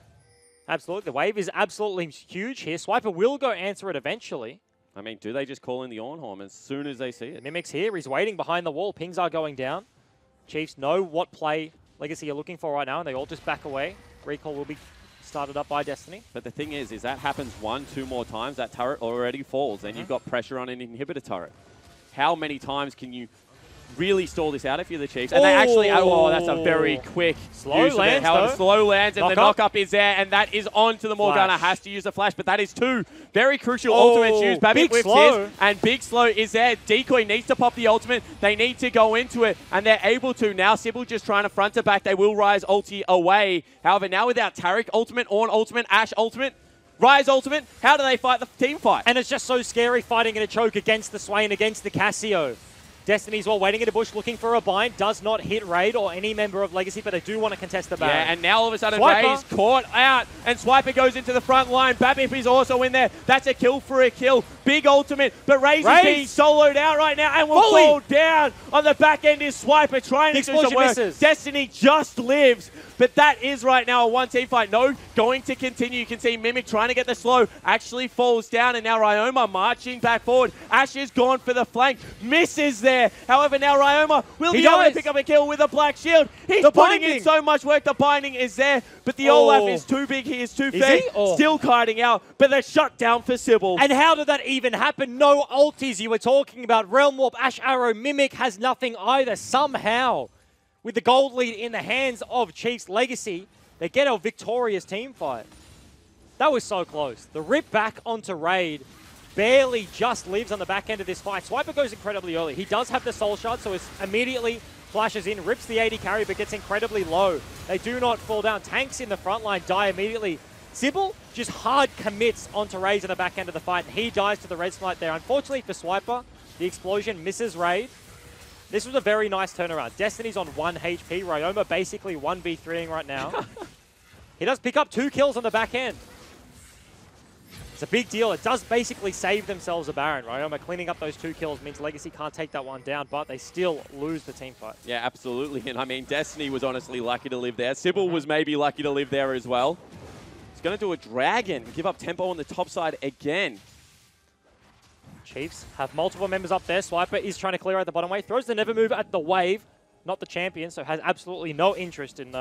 Absolutely. The wave is absolutely huge here. Swiper will go answer it eventually. I mean, do they just call in the Ornn as soon as they see it? Mimic's here. He's waiting behind the wall. Pings are going down. Chiefs know what play Legacy are looking for right now, and they all just back away. Recall will be started up by Destiny. But the thing is that happens 1-2 more times, that turret already falls. Then you've got pressure on an inhibitor turret. How many times can you really stall this out if you're the Chiefs? And they actually, oh, that's a very quick slow use land. However, slow lands, and the knock-up is there, and that is on to the Morgana. Has to use the flash, but that is 2 very crucial ultimates used. Babip whips his, and Big Slow is there. Decoy needs to pop the ultimate. They need to go into it, and they're able to. Now Sybil just trying to front to back. They will Rise ulti away. However, now without Taric ultimate, Ornn ultimate, Ashe ultimate, Rise ultimate, how do they fight the team fight? And it's just so scary fighting in a choke against the Swain, against the Cassio. Destiny's while waiting in a bush, looking for a bind. Does not hit Raid or any member of Legacy, but they do want to contest the Baron. Yeah, and now all of a sudden Raid's caught out, and Swiper goes into the front line. Babip is also in there. That's a kill for a kill. Big ultimate, but Raid is being soloed out right now and will fall down. On the back end is Swiper trying to do some work. Destiny just lives, but that is right now a 1-team fight. No, going to continue. You can see Mimic trying to get the slow, actually falls down, and now Ryoma marching back forward. Ashe is gone for the flank, misses there. However, now Ryoma will be able to pick up a kill with a black shield. He's putting in so much work. The binding is there, but the Olaf is too big. He is too fed. Still kiting out, but they're shut down for Sybil. And how did that even happen? No ultis you were talking about. Realm Warp, Ashe Arrow, Mimic has nothing either. Somehow, with the gold lead in the hands of Chiefs Legacy, they get a victorious team fight. That was so close. The rip back onto Raid barely just lives on the back end of this fight. Swiper goes incredibly early. He does have the soul shard, so it's immediately flashes in, rips the 80 carry, but gets incredibly low. They do not fall down. Tanks in the front line die immediately. Sybil just hard commits onto Raze in the back end of the fight, and he dies to the red smite there. Unfortunately for Swiper, the explosion misses Raid. This was a very nice turnaround. Destiny's on 1 HP. Ryoma basically 1v3ing right now. He does pick up 2 kills on the back end. It's a big deal. It does basically save themselves a Baron. Ryoma cleaning up those 2 kills means Legacy can't take that one down, but they still lose the team fight. Yeah, absolutely. And I mean, Destiny was honestly lucky to live there. Sybil was maybe lucky to live there as well. He's going to do a Dragon, give up tempo on the top side again. Chiefs have multiple members up there. Swiper is trying to clear out the bottom wave. Throws the Never Move at the wave, not the champion, so has absolutely no interest in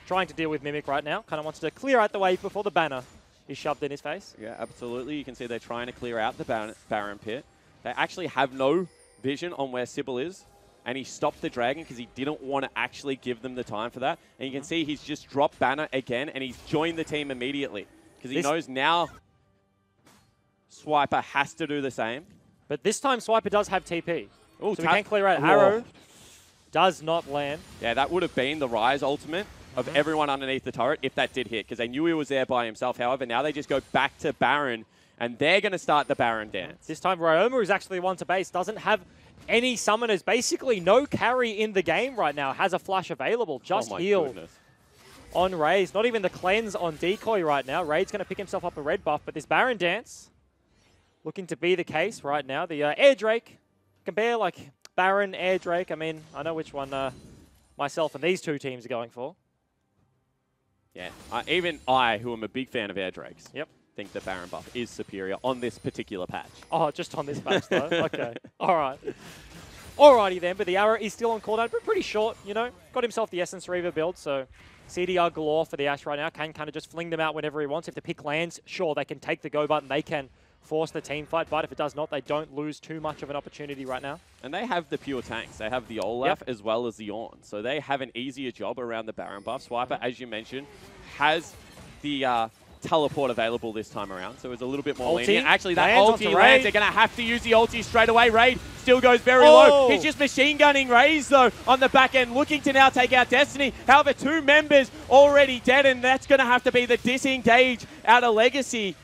trying to deal with Mimic right now. Kind of wants to clear out the wave before the banner is shoved in his face. Yeah, absolutely. You can see they're trying to clear out the Baron pit. They actually have no vision on where Sybil is, and he stopped the Dragon because he didn't want to actually give them the time for that. And you can see he's just dropped banner again, and he's joined the team immediately because he knows now Swiper has to do the same. But this time Swiper does have TP. Ooh, so we can clear out. Arrow does not land. Yeah, that would have been the Rise ultimate of everyone underneath the turret if that did hit, because they knew he was there by himself. However, now they just go back to Baron, and they're going to start the Baron dance. This time Ryoma is actually one to base, doesn't have any summoners, basically no carry in the game right now, has a flash available, just heal on Raze. Not even the cleanse on Decoy right now. Raid's going to pick himself up a red buff, but this Baron dance looking to be the case right now. The Air Drake, compare like Baron, Air Drake. I mean, I know which one myself and these two teams are going for. Yeah, even I, who am a big fan of Air Drakes, think the Baron buff is superior on this particular patch. Oh, just on this patch though? Okay, all right. Alrighty then, but the arrow is still on cooldown, but pretty short, you know. Got himself the Essence Reaver build, so CDR galore for the Ashe right now. Can kind of just fling them out whenever he wants. If the pick lands, sure, they can take the go button. They can force the team fight, but if it does not, they don't lose too much of an opportunity right now. And they have the pure tanks. They have the Olaf as well as the Ornn, so they have an easier job around the Baron buff. Swiper, as you mentioned, has the teleport available this time around, so it's a little bit more lenient. Actually, that ulti lands. They're going to have to use the ulti straight away. Raid still goes very low. He's just machine gunning Raze, though, on the back end, looking to now take out Destiny. However, 2 members already dead, and that's going to have to be the disengage out of Legacy.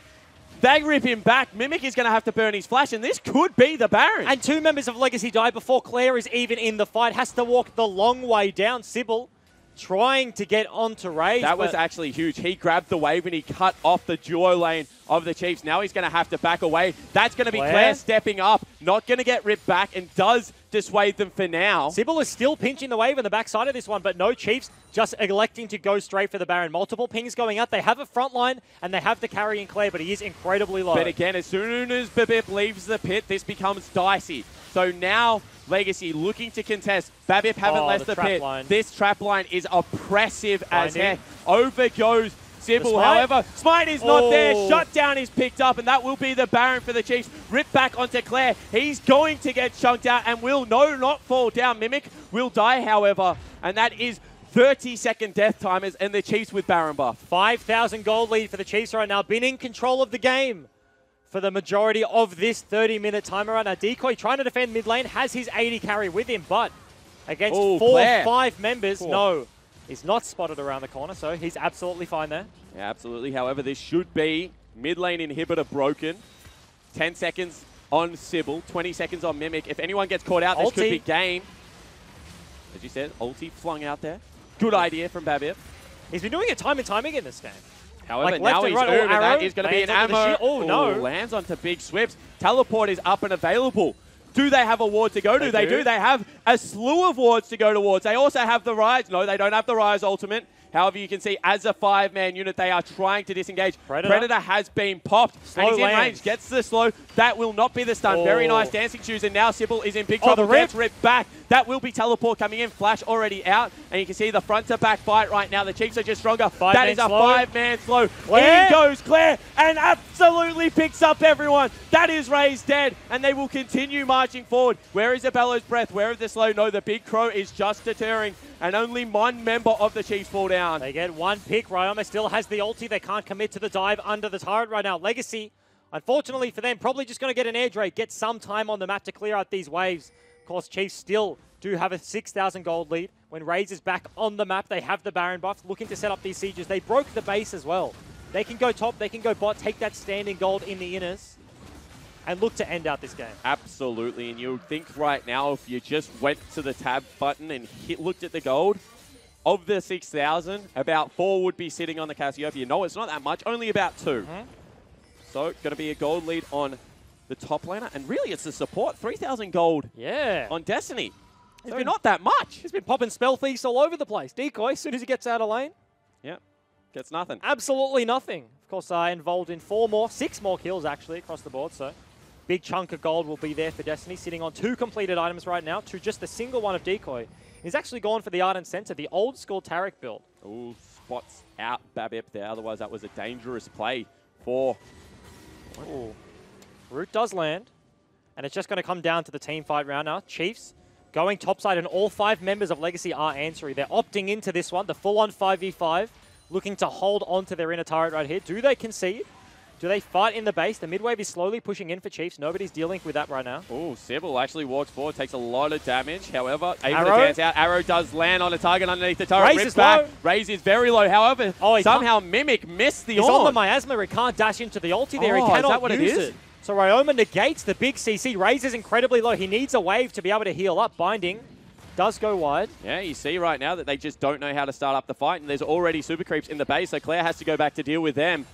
They rip him back. Mimic is going to have to burn his flash, and this could be the Baron. And 2 members of Legacy die before Claire is even in the fight. Has to walk the long way down. Sybil trying to get onto Raze. That was actually huge. He grabbed the wave and he cut off the duo lane of the Chiefs. Now he's going to have to back away. That's going to be Claire stepping up. Not going to get ripped back, and does dissuade them for now. Sybil is still pinching the wave on the backside of this one, but no, Chiefs just electing to go straight for the Baron. Multiple pings going out. They have a front line, and they have the carry in Claire, but he is incredibly low. But again, as soon as Babip leaves the pit, this becomes dicey. So now Legacy looking to contest. Babip haven't left the pit. This trap line is oppressive as heck. Over goes Sybil. However, Smite is not there. Shutdown is picked up, and that will be the Baron for the Chiefs. Rip back onto Claire. He's going to get chunked out and will not fall down. Mimic will die, however, and that is 30-second death timers and the Chiefs with Baron buff. 5,000 gold lead for the Chiefs right now. Been in control of the game for the majority of this 30-minute timer right now. Decoy trying to defend mid lane, has his 80 carry with him, but against 4-5 members, no. He's not spotted around the corner, so he's absolutely fine there. Yeah, absolutely. However, this should be mid lane inhibitor broken. 10 seconds on Sybil, 20 seconds on Mimic. If anyone gets caught out, this could be game. As you said, ulti flung out there. Good idea from Babip. He's been doing it time and time again this game. However, now he's over, and that is going to be an ammo. Oh, no. Lands onto big swips. Teleport is up and available. Do they have a ward to go to? They do. They have a slew of wards to go towards. They also have the Rise. No, they don't have the Rise ultimate. However, you can see as a 5-man unit, they are trying to disengage. Predator has been popped, and he's in range. Gets the slow. That will not be the stun. Very nice dancing shoes, and now Sybil is in big trouble. Gets ripped back. That will be teleport coming in. Flash already out, and you can see the front-to-back fight right now. The Chiefs are just stronger. That is a 5-man slow. In goes Claire, and absolutely picks up everyone. That is Raze dead, and they will continue marching forward. Where is Isabello's breath? Where is the slow? No, the big crow is just deterring, and only 1 member of the Chiefs fall down. They get 1 pick. Ryoma still has the ulti. They can't commit to the dive under the turret right now. Legacy, unfortunately for them, probably just going to get an air drake, get some time on the map to clear out these waves. Of course, Chiefs still do have a 6,000 gold lead. When Raze is back on the map, they have the Baron buff, looking to set up these sieges. They broke the base as well. They can go top, they can go bot, take that standing gold in the inners, and look to end out this game. Absolutely, and you think right now, if you just went to the tab button and looked at the gold, of the 6,000, about 4 would be sitting on the Cassiopeia. No, it's not that much, only about 2. Mm-hmm. So, going to be a gold lead on the top laner, and really it's the support, 3,000 gold on Destiny. It's been not that much. He's been popping spell thieves all over the place. Decoy, as soon as he gets out of lane. Yep, gets nothing. Absolutely nothing. Of course, involved in 6 more kills actually across the board, so big chunk of gold will be there for Destiny, sitting on 2 completed items right now to just the single one of Decoy. He's actually gone for the Ardent Center, the old school Taric build. Ooh, spots out Babip there. Otherwise, that was a dangerous play for... Ooh. Root does land, and it's just going to come down to the team fight round now. Chiefs going topside, and all 5 members of Legacy are answering. They're opting into this one, the full-on 5v5, looking to hold on to their inner turret right here. Do they concede? Do they fight in the base? The mid-wave is slowly pushing in for Chiefs. Nobody's dealing with that right now. Oh, Sybil actually walks forward, takes a lot of damage. However, able to dance out. Arrow does land on a target underneath the turret. Raze is low. Raze is very low. However, somehow Mimic missed the He's on the miasma. He can't dash into the ulti there. He cannot use it. So Ryoma negates the big CC. Raze is incredibly low. He needs a wave to be able to heal up. Binding does go wide. Yeah, you see right now that they just don't know how to start up the fight, and there's already super creeps in the base, so Claire has to go back to deal with them.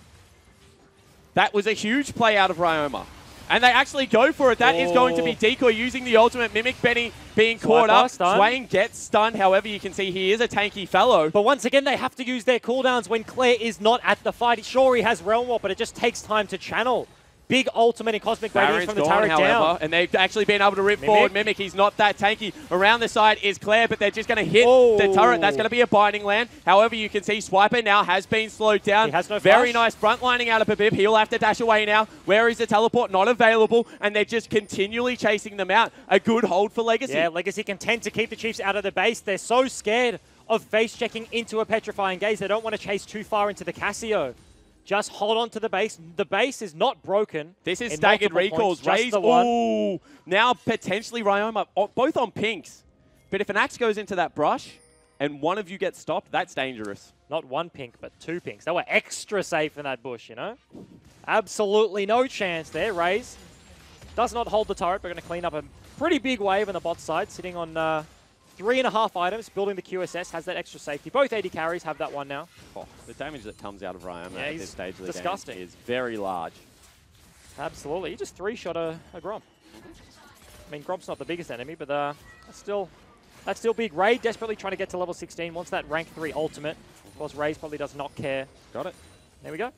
That was a huge play out of Ryoma. And they actually go for it. That is going to be Decoy using the ultimate. Mimic Benny being caught up. Swain gets stunned. However, you can see he is a tanky fellow. But once again, they have to use their cooldowns when Claire is not at the fight. Sure, he has Realm Warp, but it just takes time to channel. Big ultimate and Cosmic Radiance from the turret down. And they've actually been able to rip forward Mimic. He's not that tanky. Around the side is Claire, but they're just going to hit the turret. That's going to be a binding land. However, you can see Swiper now has been slowed down. He has no Very nice front lining out of Babib. He'll have to dash away now. Where is the teleport? Not available. And they're just continually chasing them out. A good hold for Legacy. Yeah, Legacy can tend to keep the Chiefs out of the base. They're so scared of face checking into a Petrifying Gaze. They don't want to chase too far into the Cassio. Just hold on to the base. The base is not broken. This is staggered recalls. Raze, ooh, now potentially Ryoma, both on pinks. But if an axe goes into that brush and one of you gets stopped, that's dangerous. Not 1 pink, but 2 pinks. They were extra safe in that bush, you know? Absolutely no chance there. Raze does not hold the turret. We're going to clean up a pretty big wave on the bot side, sitting on 3.5 items, building the QSS, has that extra safety. Both AD carries have that one now. Oh, the damage that comes out of Ryoma at this stage of the disgusting. game is very large. Absolutely. He just 3-shot a Grom. I mean, Grom's not the biggest enemy, but that's still big. Ray desperately trying to get to level 16, wants that rank 3 ultimate. Of course, Raze probably does not care. Got it. There we go.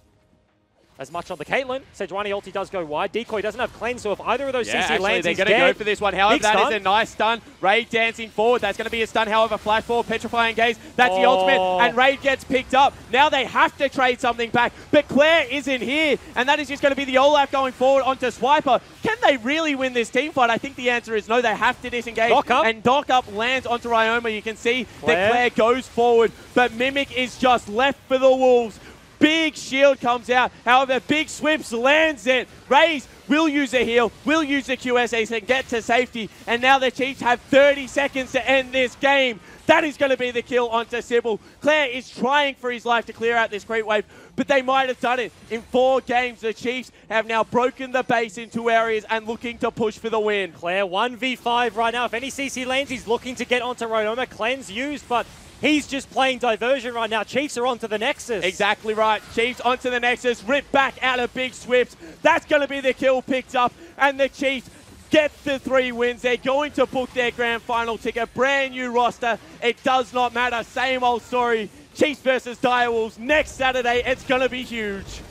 As much on the Caitlyn. Sejuani ulti does go wide. Decoy doesn't have cleanse, so if either of those CC lands, they're going to go for this one. However, that is a nice stun. Raid dancing forward. That's going to be a stun. However, flash forward, Petrifying Gaze. That's the ultimate, and Raid gets picked up. Now they have to trade something back, but Claire isn't here, and that is just going to be the Olaf going forward onto Swiper. Can they really win this team fight? I think the answer is no. They have to disengage, and Dock Up lands onto Ryoma. You can see that Claire goes forward, but Mimic is just left for the Wolves. Big shield comes out. However, Big Swips lands it. Raze will use a heal, will use the QSS and get to safety. And now the Chiefs have 30 seconds to end this game. That is going to be the kill onto Sybil. Claire is trying for his life to clear out this creep wave, but they might have done it. In 4 games, the Chiefs have now broken the base in 2 areas and looking to push for the win. Claire 1v5 right now. If any CC lands, he's looking to get onto Ryoma. Cleanse used, but he's just playing diversion right now. Chiefs are onto the Nexus. Exactly right. Chiefs onto the Nexus. Rip back out of Big Swips. That's going to be the kill picked up. And the Chiefs get the 3 wins. They're going to book their grand final ticket. Brand new roster. It does not matter. Same old story. Chiefs versus Direwolves next Saturday. It's going to be huge.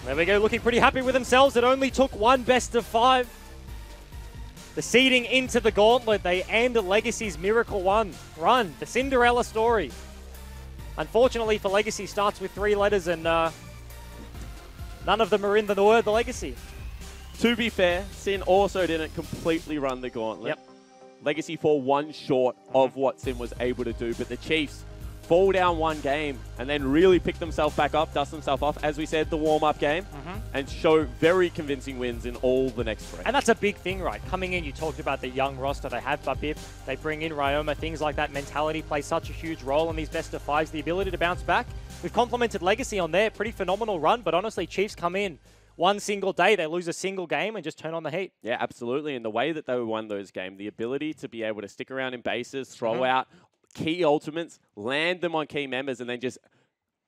There we go. Looking pretty happy with themselves. It only took 1 best of 5. The seeding into the Gauntlet, they end Legacy's Miracle run, the Cinderella story. Unfortunately for Legacy, starts with 3 letters and none of them are in the word the Legacy. To be fair, Sin also didn't completely run the Gauntlet. Yep. Legacy fall 1 short of what Sin was able to do, but the Chiefs fall down one game and then really pick themselves back up, dust themselves off, as we said, the warm-up game, and show very convincing wins in all the next 3. And that's a big thing, right? Coming in, you talked about the young roster. They have Babip, they bring in Ryoma, things like that. Mentality plays such a huge role in these best-of-5s, the ability to bounce back. We've complimented Legacy on their pretty phenomenal run, but honestly, Chiefs come in one single day, they lose a single game and just turn on the heat. Yeah, absolutely. And the way that they won those games, the ability to be able to stick around in bases, throw out key ultimates, land them on key members, and then just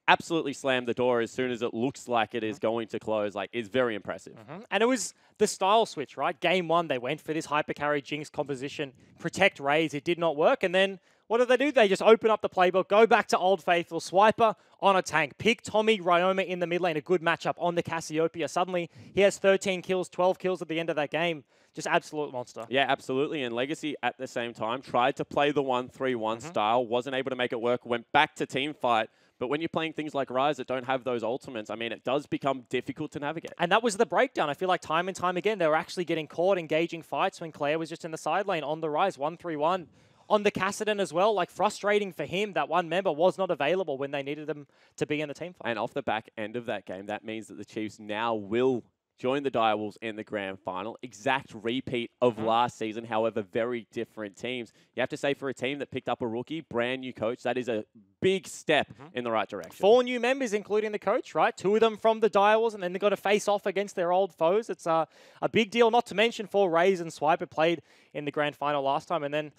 absolutely slam the door as soon as it looks like it is going to close, like, is very impressive. And it was the style switch, right? Game 1, they went for this hypercarry Jinx composition, protect Raze. It did not work. And then what do? They just open up the playbook, go back to Old Faithful, Swiper on a tank, pick Tommy Ryoma in the mid lane, a good matchup on the Cassiopeia. Suddenly, he has 13 kills, 12 kills at the end of that game. Just absolute monster. Yeah, absolutely. And Legacy, at the same time, tried to play the 1-3-1 style, wasn't able to make it work, went back to team fight. But when you're playing things like Rise that don't have those ultimates, I mean, it does become difficult to navigate. And that was the breakdown. I feel like time and time again, they were actually getting caught engaging fights when Claire was just in the side lane on the Rise, 1-3-1. On the Kassadin as well, like frustrating for him that one member was not available when they needed them to be in the team fight. And off the back end of that game, that means that the Chiefs now will join the Direwolves in the grand final. Exact repeat of last season, however, very different teams. You have to say for a team that picked up a rookie, brand new coach, that is a big step in the right direction. 4 new members, including the coach, right? 2 of them from the Direwolves, and then they've got to face off against their old foes. It's a big deal, not to mention for Raze and Swiper played in the grand final last time, and then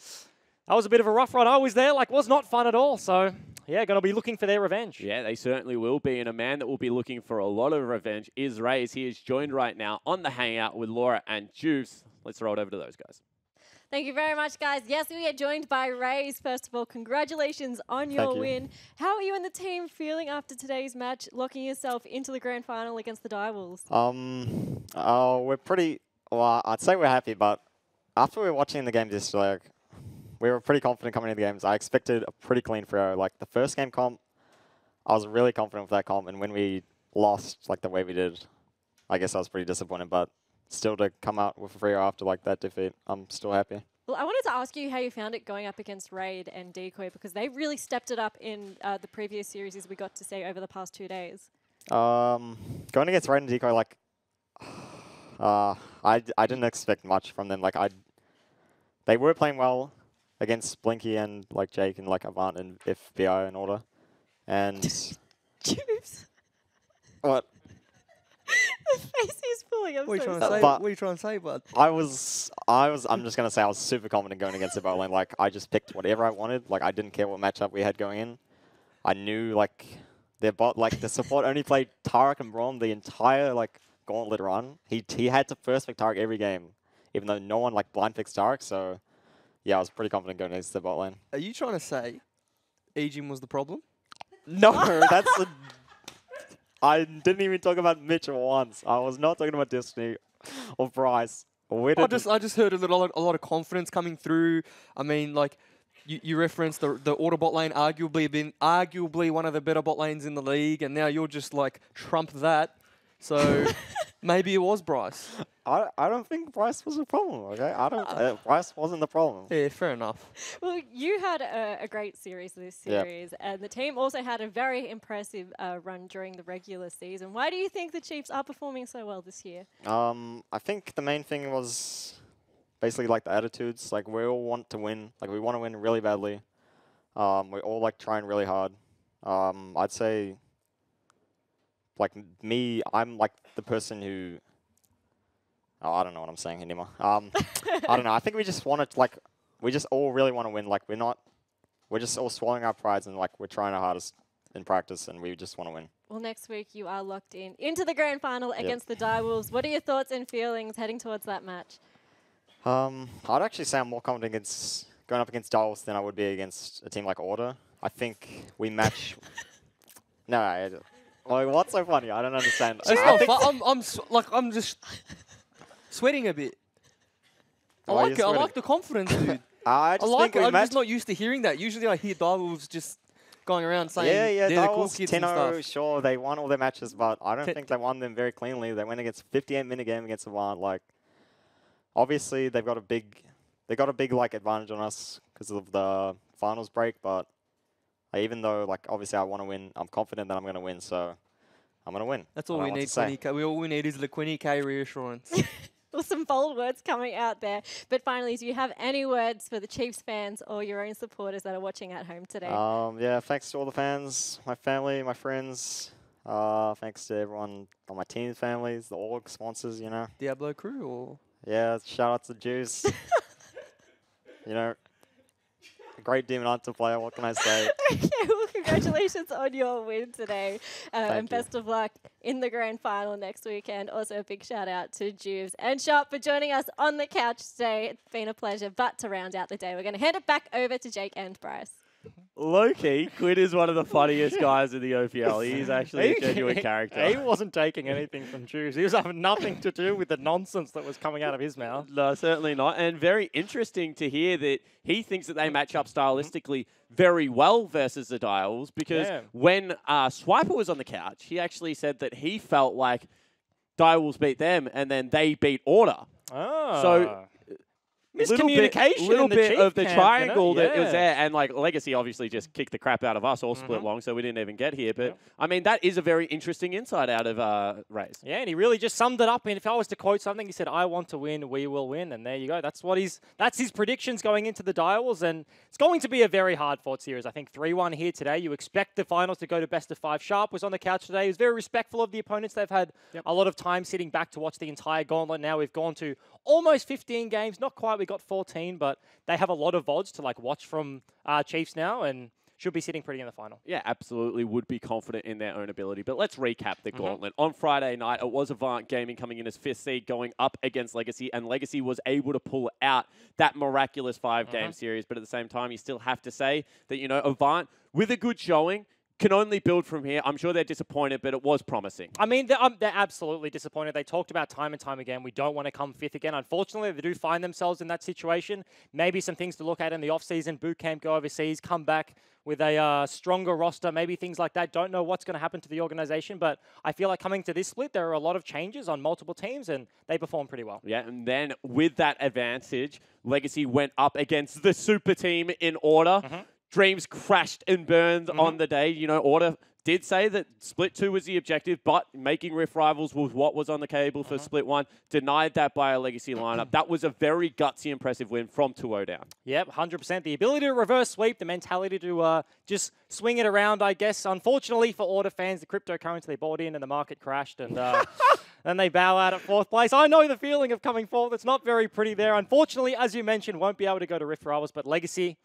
that was a bit of a rough run. I was there, was not fun at all. So, yeah, going to be looking for their revenge. Yeah, they certainly will be. And a man that will be looking for a lot of revenge is Raze. He is joined right now on the Hangout with Laura and Juice. Let's roll it over to those guys. Thank you very much, guys. Yes, we are joined by Raze. First of all, congratulations on your win. How are you and the team feeling after today's match, locking yourself into the grand final against the Direwolves? We're pretty, well, I'd say we're happy, but after we were watching the game just we were pretty confident coming into the games. I expected a pretty clean Freo. Like, the first game comp, I was really confident with that comp, and when we lost, the way we did, I guess I was pretty disappointed, but still to come out with a Freo after, that defeat, I'm still happy. Well, I wanted to ask you how you found it going up against Raid and Decoy, because they really stepped it up in the previous series, as we got to see over the past 2 days. Going against Raid and Decoy, I didn't expect much from them. They were playing well against Blinky and Jake and Avant and FBI in order. And Juice. What? The face he's pulling. I'm What are you so trying to sorry. say? What are you trying to say, bud? I'm just gonna say I was super confident going against the bot lane. I just picked whatever I wanted. I didn't care what matchup we had going in. I knew their bot the support only played Tarek and Braum the entire Gauntlet run. He had to first pick Tarek every game, even though no one blind picks Tarek. So yeah, I was pretty confident going against the bot lane. Are you trying to say Ejim was the problem? No, that's a... I didn't even talk about Mitch once. I was not talking about Destiny or Bryce. I just heard a lot of confidence coming through. I mean, you referenced the auto bot lane arguably one of the better bot lanes in the league, and now you're just trump that. So maybe it was Bryce. I don't think Bryce was a problem, okay? Bryce wasn't the problem. Yeah, fair enough. Well, you had a great series this series, and the team also had a very impressive run during the regular season. Why do you think the Chiefs are performing so well this year? I think the main thing was basically the attitudes. We all want to win. We want to win really badly. We all trying really hard. I'd say me, I'm the person who... Oh, I don't know what I'm saying anymore. I don't know. I think we just wanted, we just all really want to win. We're just all swallowing our prides and, we're trying our hardest in practice and we just want to win. Well, next week you are locked into the grand final against the Direwolves. What are your thoughts and feelings heading towards that match? I'd actually say I'm more confident going up against Direwolves than I would be against a team like Order. I think we match... No, what's so funny? I don't understand. I'm just sweating a bit. I like the confidence, dude. I'm just not used to hearing that. Usually I hear Direwolves just going around saying they're the cool kids and stuff. Sure, they won all their matches, but I don't think they won them very cleanly. They went against a 58-minute game against Avant. Obviously they've got a big advantage on us because of the finals break, but Like, even though, like, obviously I want to win, I'm confident that I'm going to win, so I'm going to win. That's all we need, Quinny K. All we need is the Quinny K reassurance. Well, some bold words coming out there. But finally, do you have any words for the Chiefs fans or your own supporters that are watching at home today? Yeah, thanks to all the fans, my family, my friends. Thanks to everyone on my team's families, the org sponsors, you know. Diablo crew or? Yeah, shout out to Juice. You know, a great Demon Hunter player, what can I say? Okay, well, congratulations on your win today. And you. best of luck in the grand final next weekend. Also, a big shout out to Juves and Sharp for joining us on the couch today. It's been a pleasure. But to round out the day, we're going to hand it back over to Jake and Bryce. Low-key, Quinn is one of the funniest guys in the OPL. He's actually a genuine character. He wasn't taking anything from Juice. He was having nothing to do with the nonsense that was coming out of his mouth. No, certainly not. And very interesting to hear that he thinks that they match up stylistically very well versus the Dials, because when Swiper was on the couch, he actually said that he felt like Dials beat them and then they beat Order. Oh. So miscommunication little in the bit Chief of the camp, triangle you know? that was there, and like Legacy obviously just kicked the crap out of us all split long, so we didn't even get here. But I mean, that is a very interesting insight out of Rays. Yeah, and he really just summed it up. And if I was to quote something, he said, "I want to win, we will win." And there you go. That's his predictions going into the Dials, and it's going to be a very hard-fought series. I think 3-1 here today. You expect the finals to go to best of 5. Sharp was on the couch today. He was very respectful of the opponents. They've had a lot of time sitting back to watch the entire gauntlet. Now we've gone to almost 15 games. Not quite. We got 14, but they have a lot of VODs to like watch from Chiefs now, and should be sitting pretty in the final. Yeah, absolutely would be confident in their own ability. But let's recap the gauntlet. On Friday night, it was Avant Gaming coming in as 5th seed going up against Legacy, and Legacy was able to pull out that miraculous 5-game series. But at the same time, you still have to say that, you know, Avant, with a good showing, can only build from here. I'm sure they're disappointed, but it was promising. I mean, they're absolutely disappointed. They talked about time and time again, we don't want to come 5th again. Unfortunately, they do find themselves in that situation. Maybe some things to look at in the offseason, boot camp, go overseas, come back with a stronger roster, maybe things like that. Don't know what's going to happen to the organization, but I feel like coming to this split, there are a lot of changes on multiple teams, and they perform pretty well. Yeah, and then with that advantage, Legacy went up against the super team in Order. Dreams crashed and burned on the day. You know, Order did say that Split 2 was the objective, but making Rift Rivals was what was on the cable for Split 1. Denied that by a Legacy lineup. That was a very gutsy, impressive win from 2-0 down. Yep, 100%. The ability to reverse sweep, the mentality to just swing it around, I guess. Unfortunately for Order fans, the cryptocurrency they bought in and the market crashed, and then they bow out at 4th place. I know the feeling of coming 4th. It's not very pretty there. Unfortunately, as you mentioned, won't be able to go to Rift Rivals, but Legacy,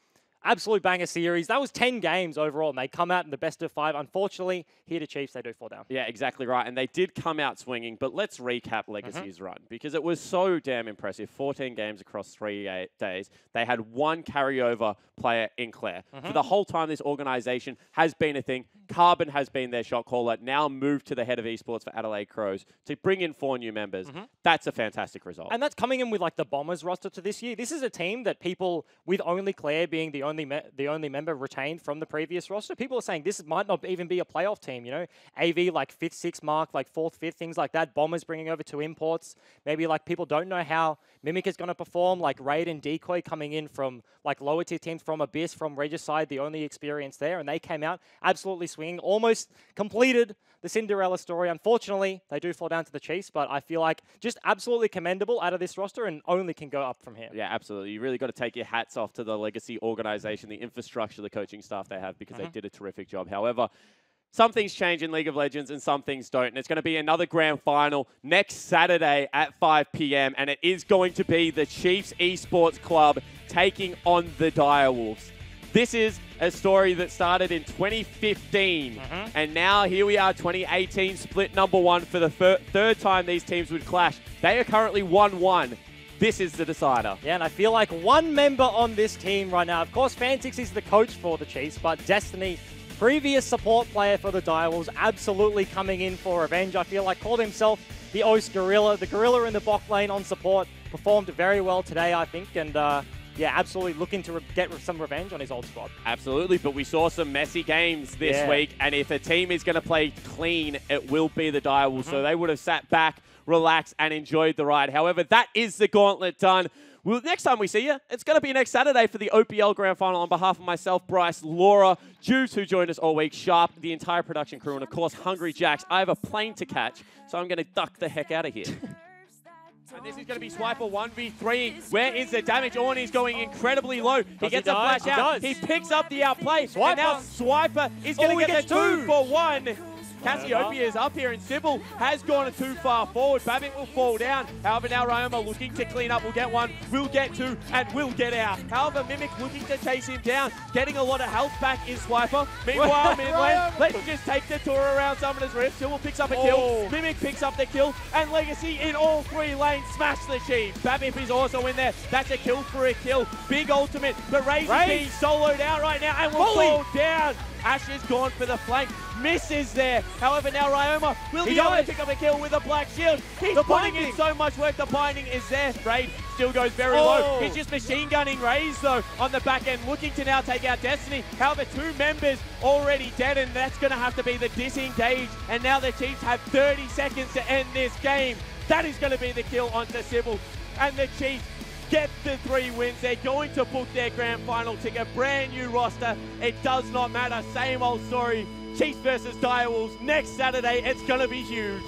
absolute banger series. That was 10 games overall, and they come out in the best of 5. Unfortunately, here to Chiefs, they do fall down. Yeah, exactly right. And they did come out swinging, but let's recap Legacy's run, because it was so damn impressive. 14 games across 3 days. They had 1 carryover player in Claire. For the whole time this organization has been a thing, Carbon has been their shot caller, now moved to the head of esports for Adelaide Crows to bring in 4 new members. That's a fantastic result. And that's coming in with like the Bombers roster to this year. This is a team that people, with only Claire being the only member retained from the previous roster, people are saying this might not even be a playoff team, you know? AV like 5th, 6th mark, like 4th, 5th, things like that. Bombers bringing over 2 imports. Maybe like people don't know how Mimic is going to perform, like Raid and Decoy coming in from like lower tier teams, from Abyss, from Regicide, the only experience there, and they came out absolutely swinging, almost completed the Cinderella story. Unfortunately, they do fall down to the Chiefs, but I feel like just absolutely commendable out of this roster and only can go up from here. Yeah, absolutely. You really got to take your hats off to the Legacy organization, the infrastructure, the coaching staff they have, because they did a terrific job. However, some things change in League of Legends and some things don't. And it's going to be another grand final next Saturday at 5 p.m. And it is going to be the Chiefs Esports Club taking on the Direwolves. This is a story that started in 2015. And now here we are, 2018, split number 1 for the third time these teams would clash. They are currently 1-1. This is the decider. Yeah, and I feel like one member on this team right now, of course, Fantix is the coach for the Chiefs, but Destiny, previous support player for the Direwolves, absolutely coming in for revenge. I feel like called himself the Oast Gorilla. The Gorilla in the bot lane on support performed very well today, I think, and yeah, absolutely looking to get some revenge on his old squad. Absolutely, but we saw some messy games this week, and if a team is going to play clean, it will be the Direwolves. So they would have sat back, relaxed, and enjoyed the ride. However, that is the gauntlet done. Well, next time we see you, it's going to be next Saturday for the OPL Grand Final. On behalf of myself, Bryce, Laura, Juice, who joined us all week, Sharp, the entire production crew, and of course, Hungry Jacks. I have a plane to catch, so I'm going to duck the heck out of here. And this is going to be Swiper 1v3. Where is the damage? Orny's going incredibly low. He gets a flash out. He picks up the outplay. Swiper. And now Swiper is going to get the 2-for-1. Cassiopeia is up here, and Sybil has gone too far forward. Babbitt will fall down. However, now Ryoma looking to clean up. Will get one, will get two, and will get out. However, Mimic looking to chase him down. Getting a lot of health back is Swiper. Meanwhile, mid lane, let's just take the tour around Summoner's Rift. Sybil picks up a kill. Mimic picks up the kill. And Legacy in all 3 lanes smash the Chief. Babbitt is also in there. That's a kill for a kill. Big ultimate. But Raze is being soloed out right now and will fall down. Ash has gone for the flank, misses there. However, now Ryoma will be able to pick up a kill with a black shield. He's putting in so much work. The binding is there. Raid still goes very low. He's just machine gunning Raze, though, on the back end, looking to now take out Destiny. However, 2 members already dead, and that's going to have to be the disengage. And now the Chiefs have 30 seconds to end this game. That is going to be the kill onto Sybil. And the Chiefs get the 3 wins. They're going to book their grand final ticket. Brand new roster. It does not matter. Same old story. Chiefs versus Direwolves next Saturday. It's going to be huge.